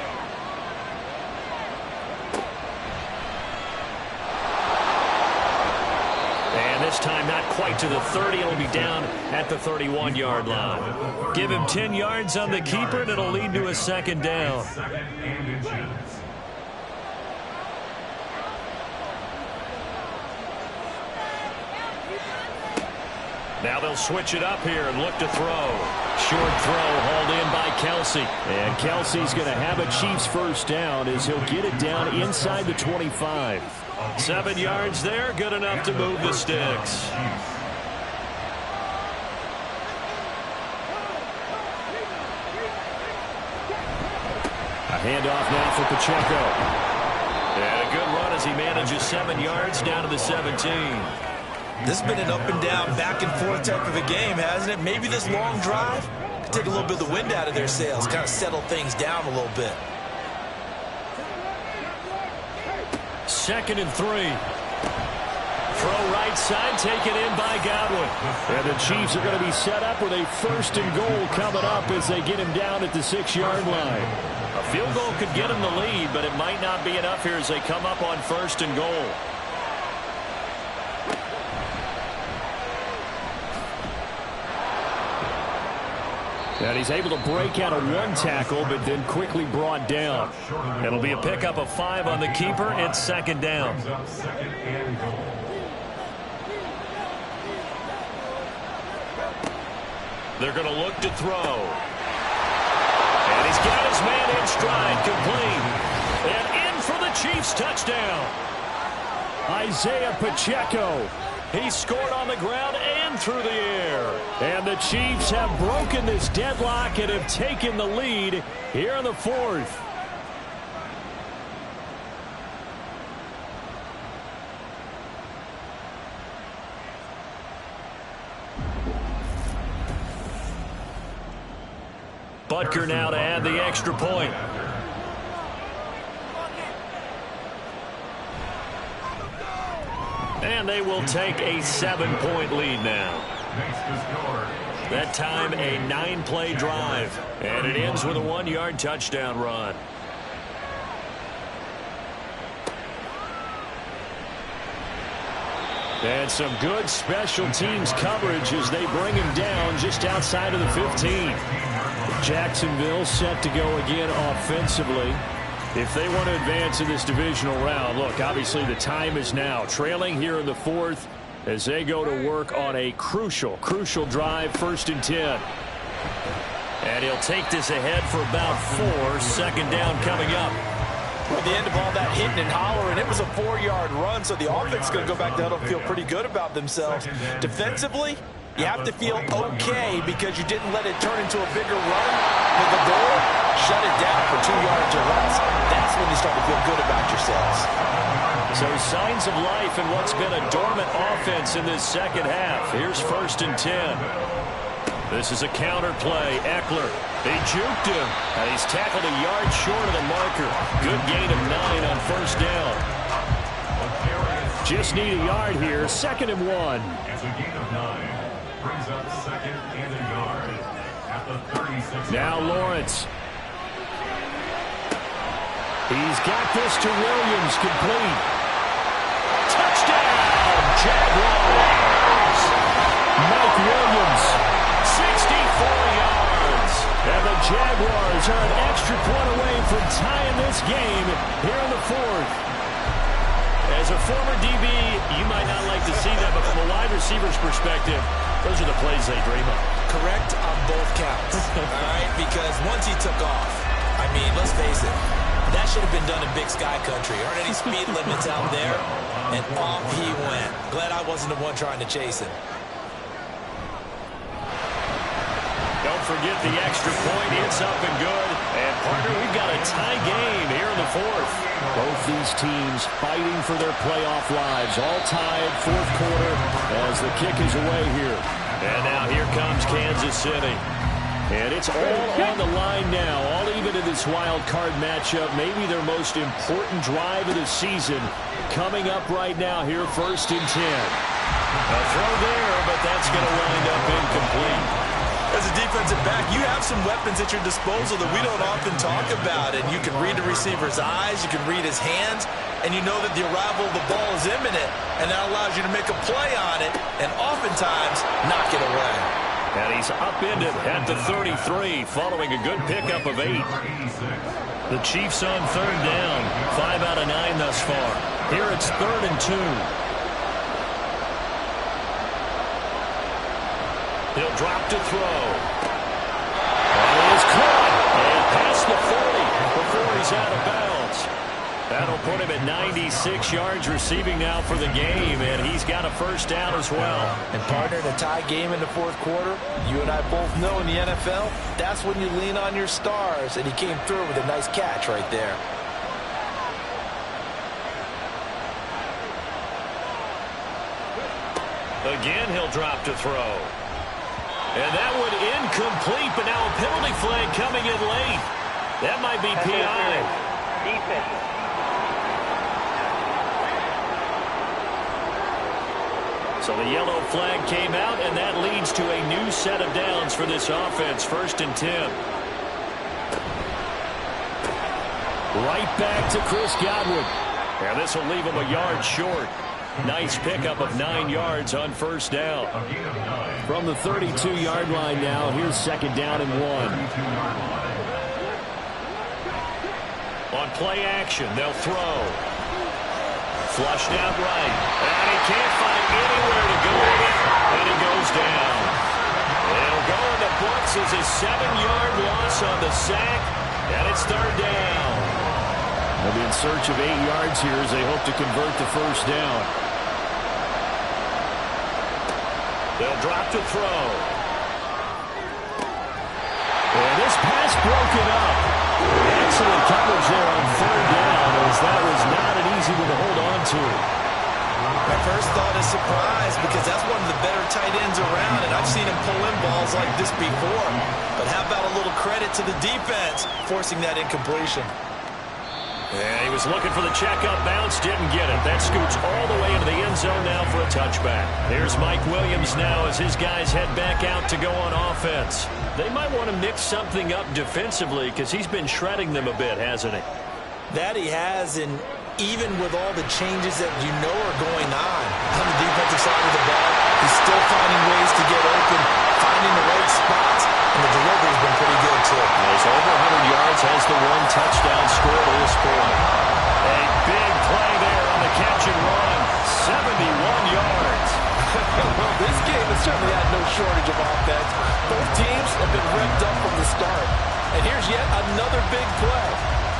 This time not quite to the 30. It'll be down at the 31-yard line. Give him 10 yards on the keeper, and it'll lead to a 2nd down. Now they'll switch it up here and look to throw. Short throw hauled in by Kelsey. And Kelsey's going to have a Chiefs 1st down as he'll get it down inside the 25. 7 yards there, good enough to move the sticks. A handoff now for Pacheco. And a good run as he manages 7 yards down to the 17. This has been an up and down, back and forth type of a game, hasn't it? Maybe this long drive could take a little bit of the wind out of their sails, kind of settle things down a little bit. 2nd and 3. Throw right side, taken in by Godwin. And the Chiefs are going to be set up with a 1st and goal coming up as they get him down at the 6-yard line. A field goal could get him the lead, but it might not be enough here as they come up on 1st and goal. And he's able to break out of 1 tackle, but then quickly brought down. It'll be a pickup of 5 on the keeper. It's 2nd down. They're going to look to throw. And he's got his man in stride, complete. And in for the Chiefs touchdown. Isaiah Pacheco. He scored on the ground and through the air. And the Chiefs have broken this deadlock and have taken the lead here in the 4th. Butker now to add the extra point. And they will take a 7-point lead now. That time a 9-play drive. And it ends with a 1-yard touchdown run. And some good special teams coverage as they bring him down just outside of the 15. Jacksonville set to go again offensively. If they want to advance in this divisional round, look, obviously the time is now. Trailing here in the 4th as they go to work on a crucial drive, 1st and 10. And he'll take this ahead for about 4. 2nd down coming up. At the end of all that hitting and hollering, it was a 4-yard run, so the offense is going to go back down and feel pretty good about themselves. Defensively, you have to feel okay because you didn't let it turn into a bigger run with the goal. Shut it down for 2 yards or less. That's when you start to feel good about yourselves. So signs of life in what's been a dormant offense in this 2nd half. Here's 1st and 10. This is a counter play. Eckler, they juked him, and he's tackled a yard short of the marker. Good gain of 9 on 1st down. Just need a yard here. 2nd and 1. It's a gain of 9. Brings up 2nd and a yard at the 36. Now Lawrence. He's got this to Williams, complete. Touchdown, Jaguars! Mike Williams, 64 yards. And the Jaguars are an extra point away from tying this game here in the fourth. As a former DB, you might not like to see that, but from a wide receiver's perspective, those are the plays they dream of. Correct on both counts, all right? Because once he took off, I mean, let's face it, that should have been done in Big Sky Country. Aren't any speed limits out there? And off he went. Glad I wasn't the one trying to chase him. Don't forget the extra point. It's up and good. And, partner, we've got a tie game here in the fourth. Both these teams fighting for their playoff lives. All tied, fourth quarter, as the kick is away here. And now here comes Kansas City. And it's all on the line now, all even in this wild card matchup. Maybe their most important drive of the season coming up right now here, 1st and 10. A throw there, but that's going to wind up incomplete. As a defensive back, you have some weapons at your disposal that we don't often talk about. And you can read the receiver's eyes, you can read his hands, and you know that the arrival of the ball is imminent. And that allows you to make a play on it and oftentimes knock it away. And he's upended at the 33 following a good pickup of 8. The Chiefs on 3rd down. 5 out of 9 thus far. Here it's 3rd and 2. He'll drop to throw. And it is caught. And past the 40 before he's out of bounds. That'll put him at 96 yards receiving now for the game, and he's got a 1st down as well. And, partner, in a tie game in the fourth quarter, you and I both know in the NFL, that's when you lean on your stars, and he came through with a nice catch right there. Again, he'll drop to throw. And that one incomplete, but now a penalty flag coming in late. That might be PI. Defense. So the yellow flag came out, and that leads to a new set of downs for this offense. 1st and 10. Right back to Chris Godwin. And this will leave him a yard short. Nice pickup of 9 yards on 1st down. From the 32-yard line now, here's 2nd down and 1. On play action, they'll throw. Flushed out right. And he can't find anywhere to go with it. And it goes down. It'll go in the books as a 7-yard loss on the sack. And it's 3rd down. They'll be in search of 8 yards here as they hope to convert the 1st down. They'll drop to throw. And this pass broken up. Excellent coverage there on 3rd down, as that was not an easy one to hold on to. My first thought is surprise, because that's one of the better tight ends around, and I've seen him pull in balls like this before. But how about a little credit to the defense forcing that incompletion? Yeah, he was looking for the checkup bounce, didn't get it. That scoots all the way into the end zone now for a touchback. Here's Mike Williams now as his guys head back out to go on offense. They might want to mix something up defensively because he's been shredding them a bit, hasn't he? That he has, and even with all the changes that you know are going on the defensive side of the ball, he's still finding ways to get open, finding the right spots, and the delivery's been pretty good, too. He's over 100 yards, has the 1 touchdown score to this point. A big play there on the catch and run, 71 yards. Well, this game has certainly had no shortage of offense. Both teams have been revved up from the start. And here's yet another big play.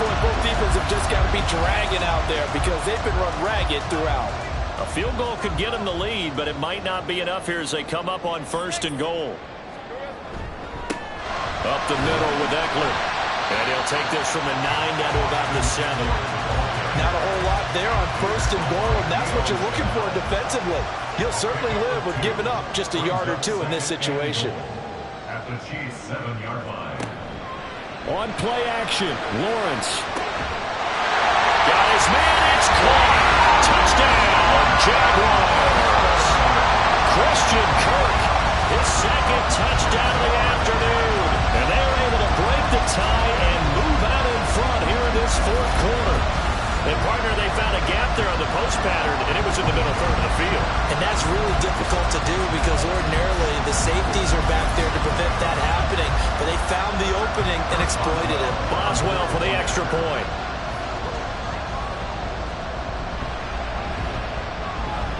Boy, both defenses have just got to be dragging out there because they've been run ragged throughout. A field goal could get them the lead, but it might not be enough here as they come up on 1st and goal. Up the middle with Eckler. And he'll take this from the 9 down to about the 7. Not a whole lot there on 1st and goal, and that's what you're looking for defensively. You'll certainly live with giving up just a yard or 2 in this situation. At the Chiefs' 7-yard line. On play action, Lawrence. Got his man, it's caught. Touchdown, Jaguars. Christian Kirk, his 2nd touchdown of the afternoon. And they are able to break the tie and move out in front here in this 4th quarter. found a gap there on the post pattern, and it was in the middle third of the field. And that's really difficult to do because ordinarily the safeties are back there to prevent that happening. But they found the opening and exploited it. Boswell for the extra point.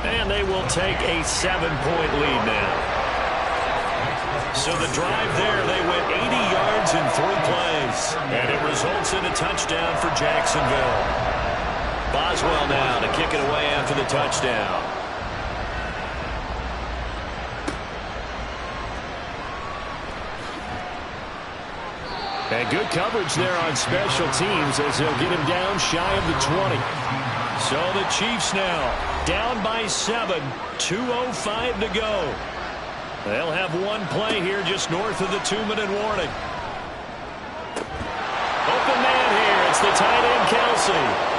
And they will take a 7-point lead now. So the drive there, they went 80 yards in 3 plays. And it results in a touchdown for Jacksonville. Boswell now to kick it away after the touchdown. And good coverage there on special teams as they'll get him down shy of the 20. So the Chiefs now down by 7, 2:05 to go. They'll have one play here just north of the 2-minute warning. Open man here. It's the tight end, Kelsey.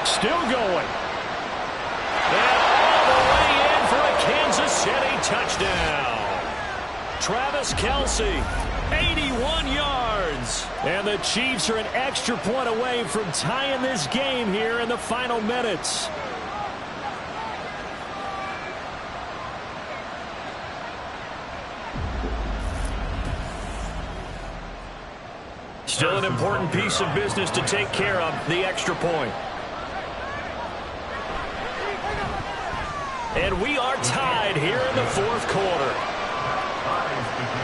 Still going. And all the way in for a Kansas City touchdown. Travis Kelsey, 81 yards. And the Chiefs are an extra point away from tying this game here in the final minutes. Still an important piece of business to take care of, the extra point. And we are tied here in the fourth quarter.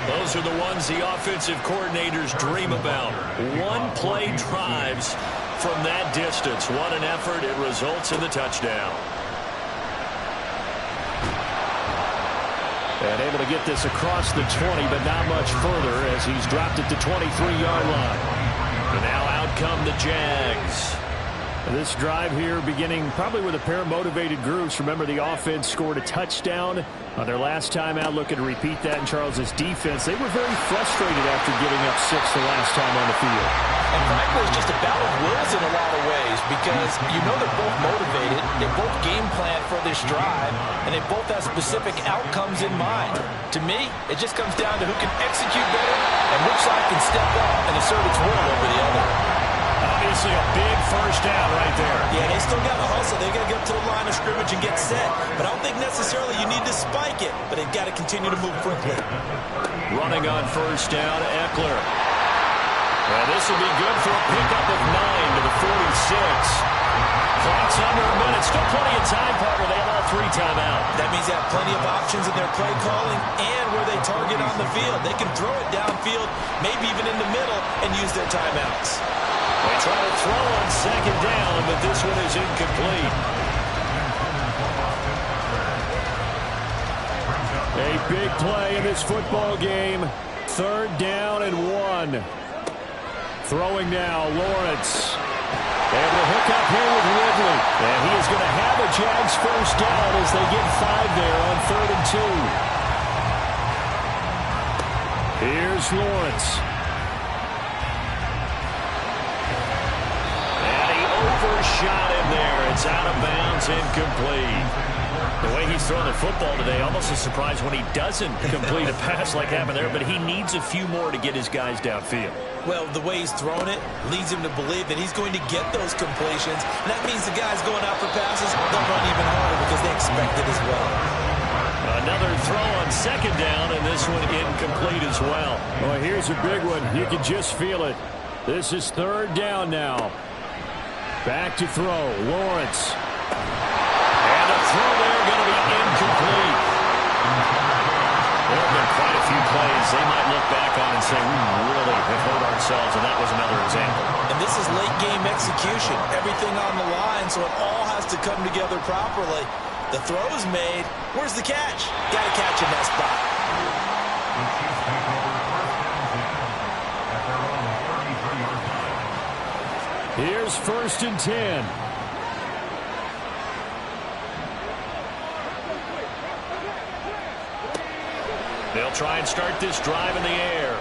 Those are the ones the offensive coordinators dream about. One-play drives from that distance. What an effort. It results in the touchdown. And able to get this across the 20, but not much further as he's dropped it to 23-yard line. And now out come the Jags. This drive here beginning probably with a pair of motivated groups. Remember, the offense scored a touchdown on their last time out, looking to repeat that in Charles's defense. They were very frustrated after giving up 6 the last time on the field. And frankly, it's just a battle of wills in a lot of ways because you know they're both motivated, they both game plan for this drive, and they both have specific outcomes in mind. To me, it just comes down to who can execute better and which side can step up and assert its will over the other. Obviously a big first down right there. Yeah, they still got to hustle. They got to get up to the line of scrimmage and get set. But I don't think necessarily you need to spike it, but they've got to continue to move quickly. Running on first down, Eckler. Well, this will be good for a pickup of 9 to the 46. Clock's under a minute. Still plenty of time, Parker. They have all 3 timeouts. That means they have plenty of options in their play calling and where they target on the field. They can throw it downfield, maybe even in the middle, and use their timeouts. They try to throw on second down, but this one is incomplete. A big play in this football game. 3rd down and 1. Throwing now, Lawrence. Able to hook up here with Ridley. And he is going to have a Jags first down as they get 5 there on 3rd and 2. Here's Lawrence. And he overshot him there. It's out of bounds, incomplete. The way he's throwing the football today, almost a surprise when he doesn't complete a pass like happened there, but he needs a few more to get his guys downfield. Well, the way he's thrown it leads him to believe that he's going to get those completions. And that means the guys going out for passes, they'll run even harder because they expect it as well. Another throw on second down, and this one incomplete as well. Well, here's a big one. You can just feel it. This is 3rd down now. Back to throw. Lawrence. And a throw there going to be incomplete. There have been quite a few plays they might look back on and say, we really have hurt ourselves, and that was another example. And this is late-game execution. Everything on the line, so it all has to come together properly. The throw is made. Where's the catch? Got to catch in that spot. Here's 1st and 10. They'll try and start this drive in the air.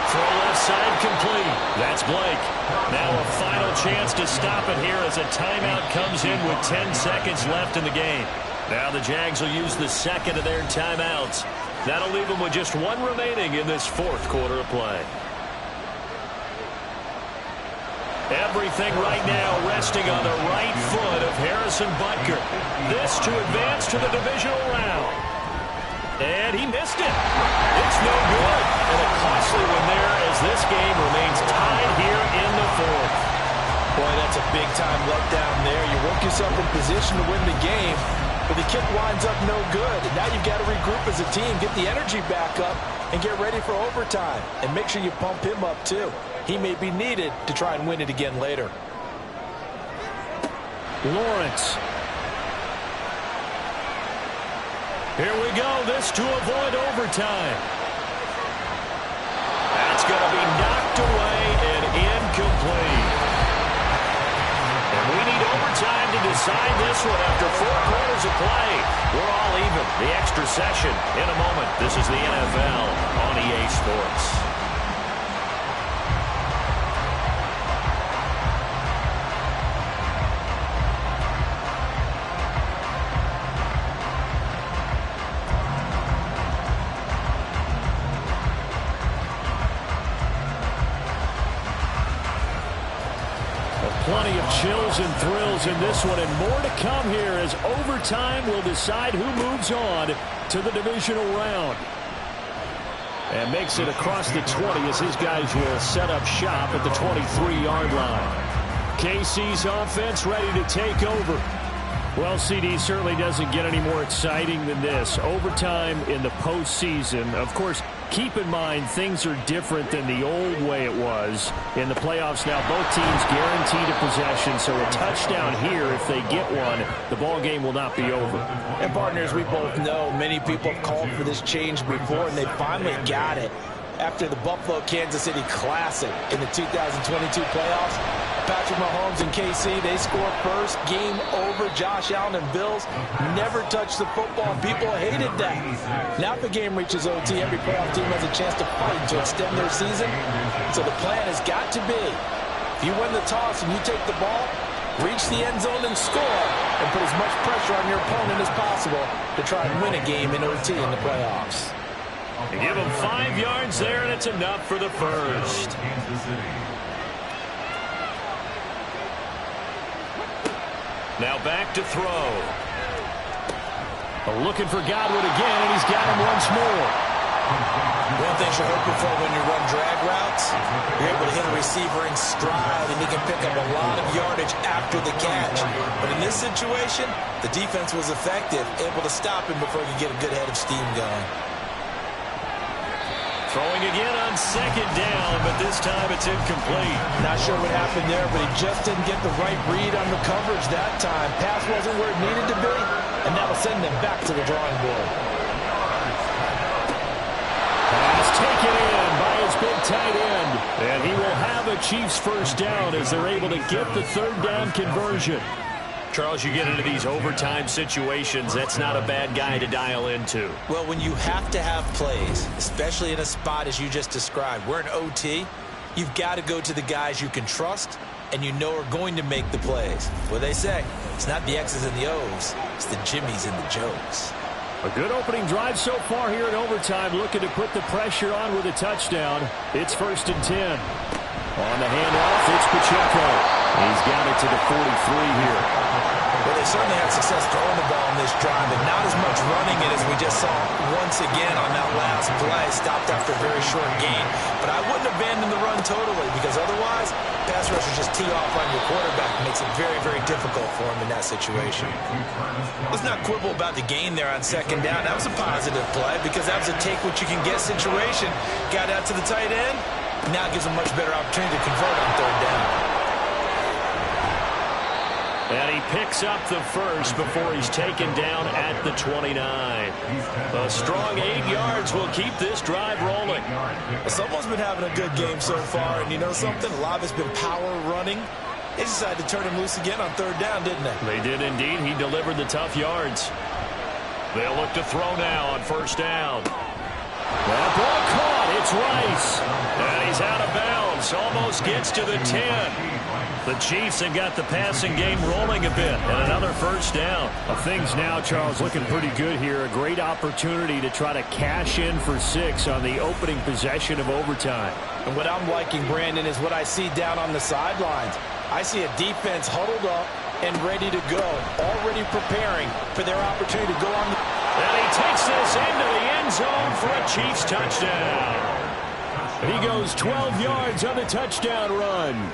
Throw left side complete. That's Blake. Now a final chance to stop it here as a timeout comes in with 10 seconds left in the game. Now the Jags will use the second of their timeouts. That'll leave them with just 1 remaining in this 4th quarter of play. Everything right now resting on the right foot of Harrison Butker. This to advance to the divisional round. And he missed it. It's no good. And a costly one there as this game remains tied here in the fourth. Boy, that's a big-time letdown there. You work yourself in position to win the game, but the kick winds up no good. And now you've got to regroup as a team, get the energy back up, and get ready for overtime. And make sure you pump him up, too. He may be needed to try and win it again later. Lawrence. Here we go. This to avoid overtime. That's going to be knocked away and incomplete. And we need overtime to decide this one after 4 quarters of play. We're all even. The extra session in a moment. This is the NFL on EA Sports. Plenty of chills and thrills in this one, and more to come here as overtime will decide who moves on to the divisional round. And makes it across the 20 as his guys will set up shop at the 23-yard line. KC's offense ready to take over. Well, CD certainly doesn't get any more exciting than this. Overtime in the postseason. Of course, keep in mind things are different than the old way it was. In the playoffs now, both teams guaranteed a possession, so a touchdown here, if they get one, the ball game will not be over. And partners, we both know many people have called for this change before, and they finally got it. After the Buffalo-Kansas City Classic in the 2022 playoffs, Patrick Mahomes and KC, they score first. Game over. Josh Allen and Bills never touched the football. People hated that. Now if the game reaches OT, every playoff team has a chance to fight to extend their season. So the plan has got to be, if you win the toss and you take the ball, reach the end zone and score, and put as much pressure on your opponent as possible to try and win a game in OT in the playoffs. They give him 5 yards there, and it's enough for the first. Now back to throw. Looking for Godwin again, and he's got him once more. One thing you're hoping for when you run drag routes, you're able to hit a receiver in stride, and he can pick up a lot of yardage after the catch. But in this situation, the defense was effective, able to stop him before he could get a good head of steam going. Throwing again on second down, but this time it's incomplete. Not sure what happened there, but he just didn't get the right read on the coverage that time. Pass wasn't where it needed to be, and that will send them back to the drawing board. Pass taken in by his big tight end, and he will have a Chiefs first down as they're able to get the third down conversion. Charles, you get into these overtime situations, that's not a bad guy to dial into. Well, when you have to have plays, especially in a spot as you just described, we're in OT, you've got to go to the guys you can trust and you know are going to make the plays. What they say, it's not the X's and the O's, it's the Jimmies and the Joes. A good opening drive so far here in overtime, looking to put the pressure on with a touchdown. It's 1st and 10. On the handoff, it's Pacheco. He's got it to the 43 here. Well, they certainly had success throwing the ball in this drive, and not as much running it as we just saw once again on that last play. Stopped after a very short gain. But I wouldn't abandon the run totally, because otherwise, pass rushers just tee off on your quarterback. It makes it very, very difficult for him in that situation. Let's not quibble about the gain there on second down. That was a positive play, because that was a take-what-you-can-get situation. Got out to the tight end. Now it gives him a much better opportunity to convert on third down. And he picks up the first before he's taken down at the 29. A strong 8 yards will keep this drive rolling. Well, someone's been having a good game so far, and you know something? A lot of it's been power running. They decided to turn him loose again on third down, didn't they? They did indeed. He delivered the tough yards. They'll look to throw now on first down. That ball caught. It's Rice. And he's out of bounds. Almost gets to the 10. The Chiefs have got the passing game rolling a bit, and another first down. Things now, Charles, looking pretty good here. A great opportunity to try to cash in for 6 on the opening possession of overtime. And what I'm liking, Brandon, is what I see down on the sidelines. I see a defense huddled up and ready to go, already preparing for their opportunity to go on. And he takes this into the end zone for a Chiefs touchdown. And he goes 12 yards on the touchdown run.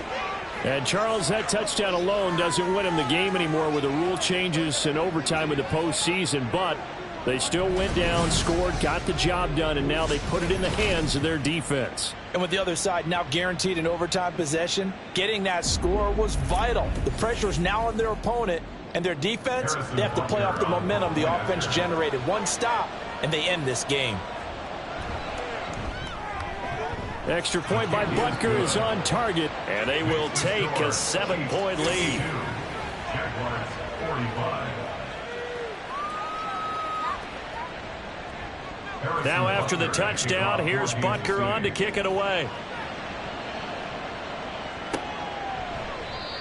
And, Charles, that touchdown alone doesn't win him the game anymore with the rule changes and overtime in the postseason. But they still went down, scored, got the job done, and now they put it in the hands of their defense. And with the other side now guaranteed an overtime possession, getting that score was vital. The pressure is now on their opponent, and their defense, they have to play off the momentum the offense generated. One stop, and they end this game. Extra point by Butker is on target. And they will take a 7-point lead. Jaguars 45. Now after the touchdown, here's Butker on to kick it away.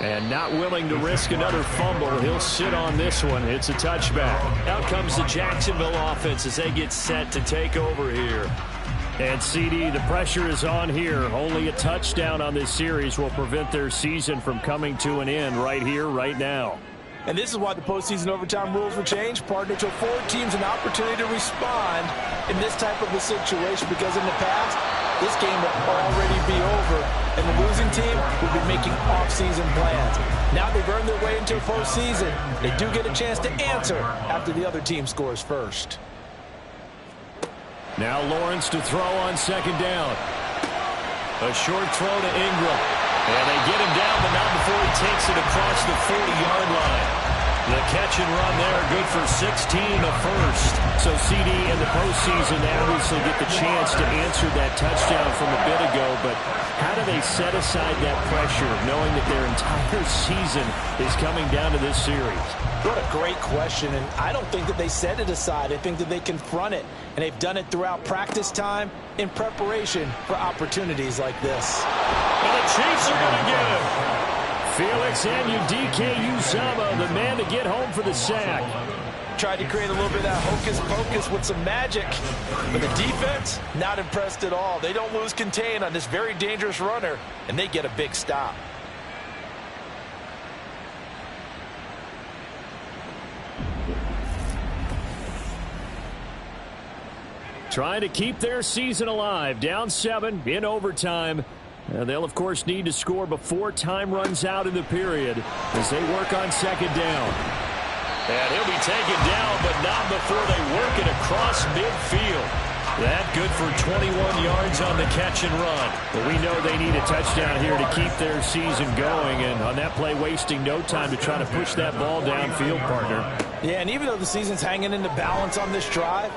And not willing to risk another fumble. He'll sit on this one. It's a touchback. Out comes the Jacksonville offense as they get set to take over here. And CD, the pressure is on here. Only a touchdown on this series will prevent their season from coming to an end right here, right now. And this is why the postseason overtime rules were changed, partner, to afford teams an opportunity to respond in this type of a situation, because in the past, this game would already be over, and the losing team would be making off-season plans. Now they've earned their way into a postseason. They do get a chance to answer after the other team scores first. Now Lawrence to throw on second down. A short throw to Ingram. And they get him down, but not before he takes it across the 40-yard line. The catch and run there, good for 16, a first. So CD in the postseason, they obviously get the chance to answer that touchdown from a bit ago, but how do they set aside that pressure knowing that their entire season is coming down to this series? What a great question, and I don't think that they set it aside. I think that they confront it, and they've done it throughout practice time in preparation for opportunities like this. And the Chiefs are going to get him. Felix Anudike-Uzomah, the man to get home for the sack. Tried to create a little bit of that hocus-pocus with some magic, but the defense, not impressed at all. They don't lose contain on this very dangerous runner, and they get a big stop. Trying to keep their season alive, down 7 in overtime. They'll, of course, need to score before time runs out in the period as they work on second down. And he'll be taken down, but not before they work it across midfield. That good for 21 yards on the catch and run. But we know they need a touchdown here to keep their season going, and on that play, wasting no time to try to push that ball downfield, partner. Yeah, and even though the season's hanging in the balance on this drive,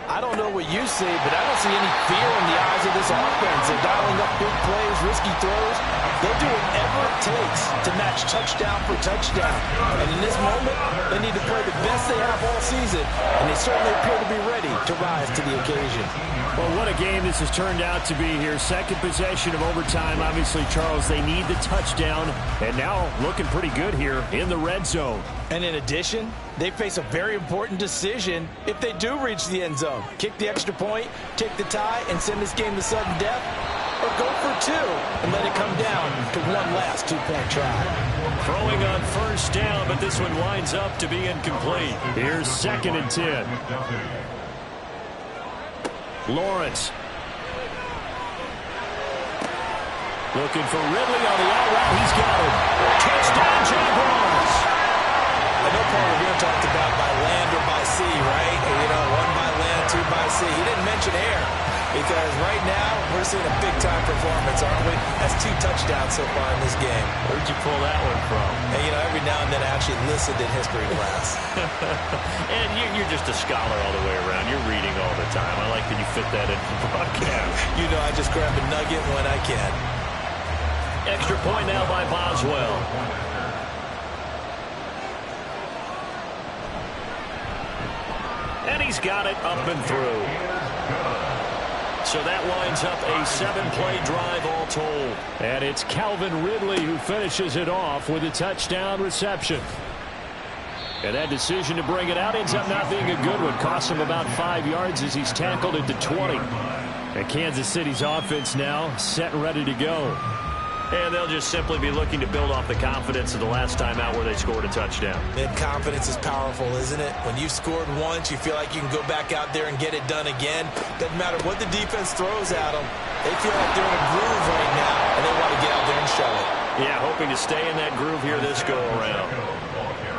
I don't know what you see, but I don't see any fear in the eyes of this offense. They're dialing up big plays, risky throws. They'll do whatever it takes to match touchdown for touchdown. And in this moment, they need to play the best they have all season, and they certainly appear to be ready to rise to the occasion. Well, what a game this has turned out to be here. Second possession of overtime. Obviously, Charles, they need the touchdown, and now looking pretty good here in the red zone. And in addition, they face a very important decision if they do reach the end zone. Kick the extra point, take the tie, and send this game to sudden death, or go for 2 and let it come down to one last 2-point try. Throwing on first down, but this one winds up to be incomplete. Here's 2nd and 10. Lawrence. Looking for Ridley on the out route. He's got him. Touchdown, Jaguars. I know Paul Revere talked about by land or by sea, right? You know, 1 by land, 2 by sea. He didn't mention air because right now we're seeing a big-time performance, aren't we? That's 2 touchdowns so far in this game. Where'd you pull that one from? And, you know, every now and then I actually listened in history class. And you're just a scholar all the way around. You're reading all the time. I like that you fit that in the broadcast. You know, I just grab a nugget when I can. Extra point now by Boswell. And he's got it up and through. So that winds up a 7-play drive all told. And it's Calvin Ridley who finishes it off with a touchdown reception. And that decision to bring it out ends up not being a good one. Costs him about 5 yards as he's tackled at the 20. And Kansas City's offense now set and ready to go. And they'll just simply be looking to build off the confidence of the last time out where they scored a touchdown. And confidence is powerful, isn't it? When you've scored once, you feel like you can go back out there and get it done again. Doesn't matter what the defense throws at them. They feel like they're in a groove right now, and they want to get out there and show it. Yeah, hoping to stay in that groove here this go-around.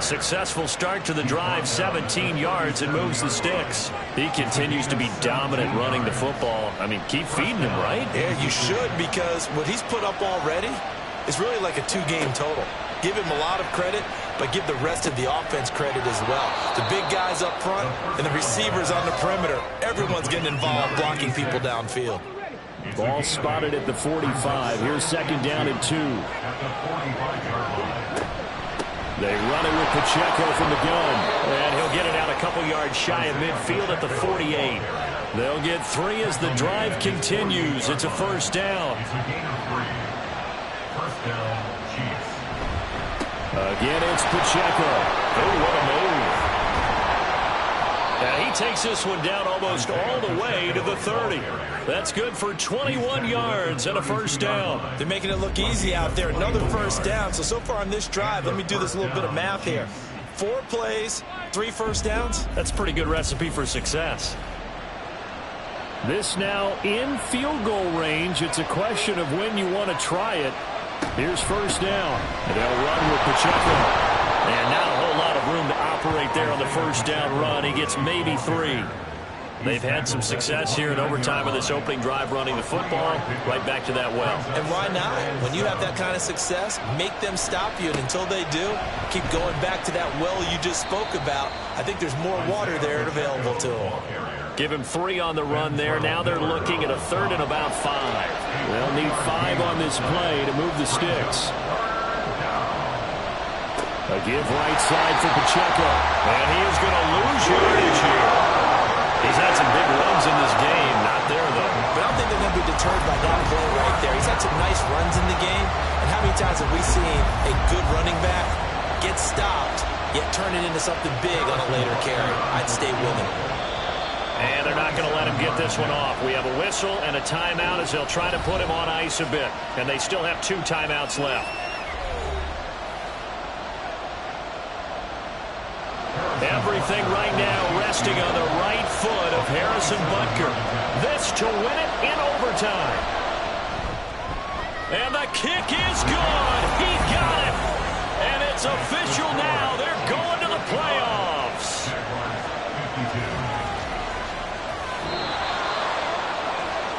Successful start to the drive, 17 yards, and moves the sticks. He continues to be dominant running the football. I mean, keep feeding him, right? Yeah, you should, because what he's put up already is really like a 2-game total. Give him a lot of credit, but give the rest of the offense credit as well. The big guys up front and the receivers on the perimeter. Everyone's getting involved blocking people downfield. Ball spotted at the 45. Here's second down and 2. They run it with Pacheco from the gun. And he'll get it out a couple yards shy of midfield at the 48. They'll get 3 as the drive continues. It's a first down. Again, it's Pacheco. Oh, what a move. And he takes this one down almost all the way to the 30. That's good for 21 yards and a first down. They're making it look easy out there. Another first down. So far on this drive, let me do this little bit of math here. 4 plays, 3 first downs. That's a pretty good recipe for success. This now in field goal range. It's a question of when you want to try it. Here's first down. And they'll run with Pacheco. And not a whole lot of room to operate there on the first down run. He gets maybe 3. They've had some success here in overtime of this opening drive running the football. Right back to that well. And why not? When you have that kind of success, make them stop you. And until they do, keep going back to that well you just spoke about. I think there's more water there available to them. Give him 3 on the run there. Now they're looking at a 3rd and about 5. They'll need 5 on this play to move the sticks. A give right side for Pacheco. And he is going to lose yardage here. He's had some big runs in this game. Not there, though. But I don't think they're going to be deterred by that play right there. He's had some nice runs in the game. And how many times have we seen a good running back get stopped, yet turn it into something big on a later carry? I'd stay with him. And they're not going to let him get this one off. We have a whistle and a timeout as they'll try to put him on ice a bit. And they still have 2 timeouts left. Everything right now resting on the right foot of Harrison Butker. This to win it in overtime. And the kick is good. He got it. And it's official now. They're going to the playoffs.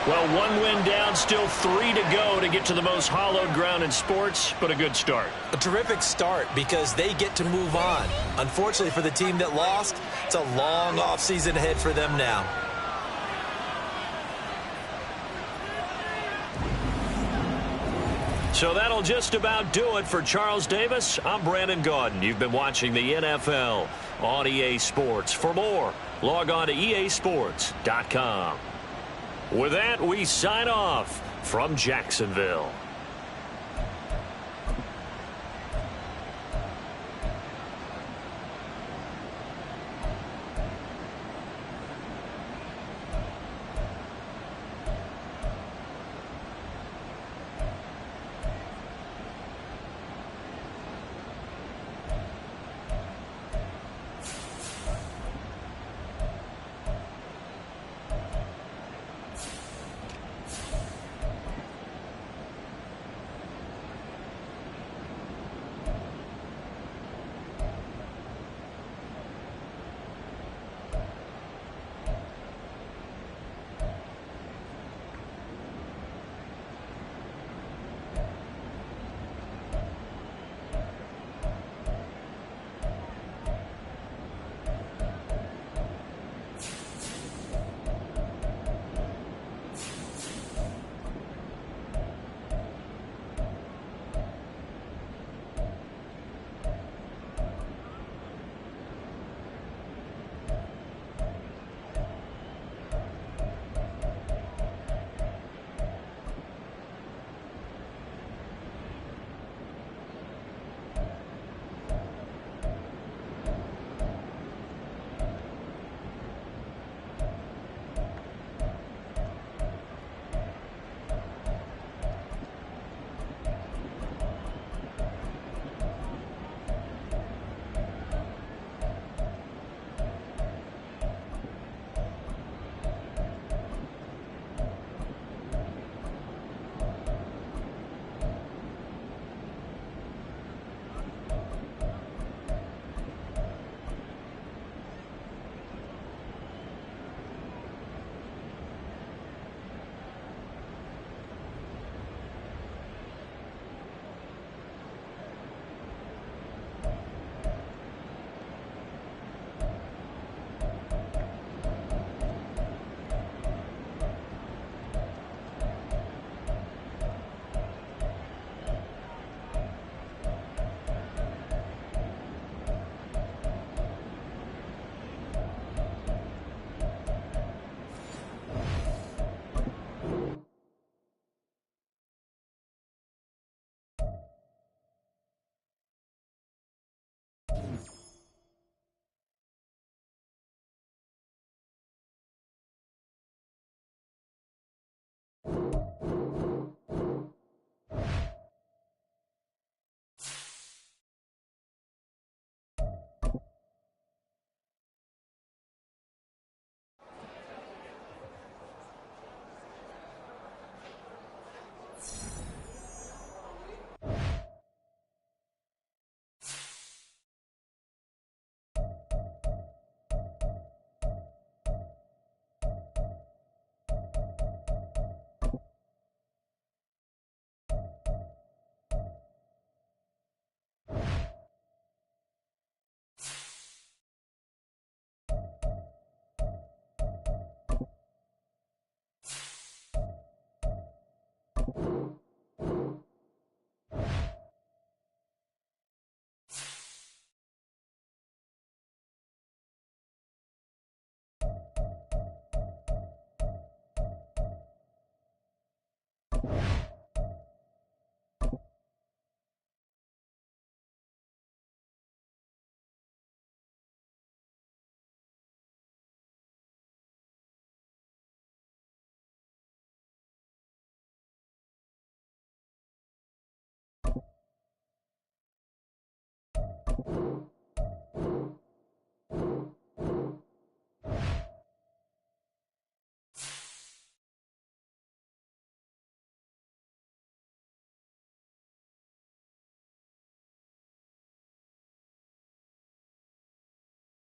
Well, 1 win down, still 3 to go to get to the most hallowed ground in sports, but a good start. A terrific start because they get to move on. Unfortunately for the team that lost, it's a long offseason ahead for them now. So that'll just about do it for Charles Davis. I'm Brandon Gaudin. You've been watching the NFL on EA Sports. For more, log on to easports.com. With that, we sign off from Jacksonville.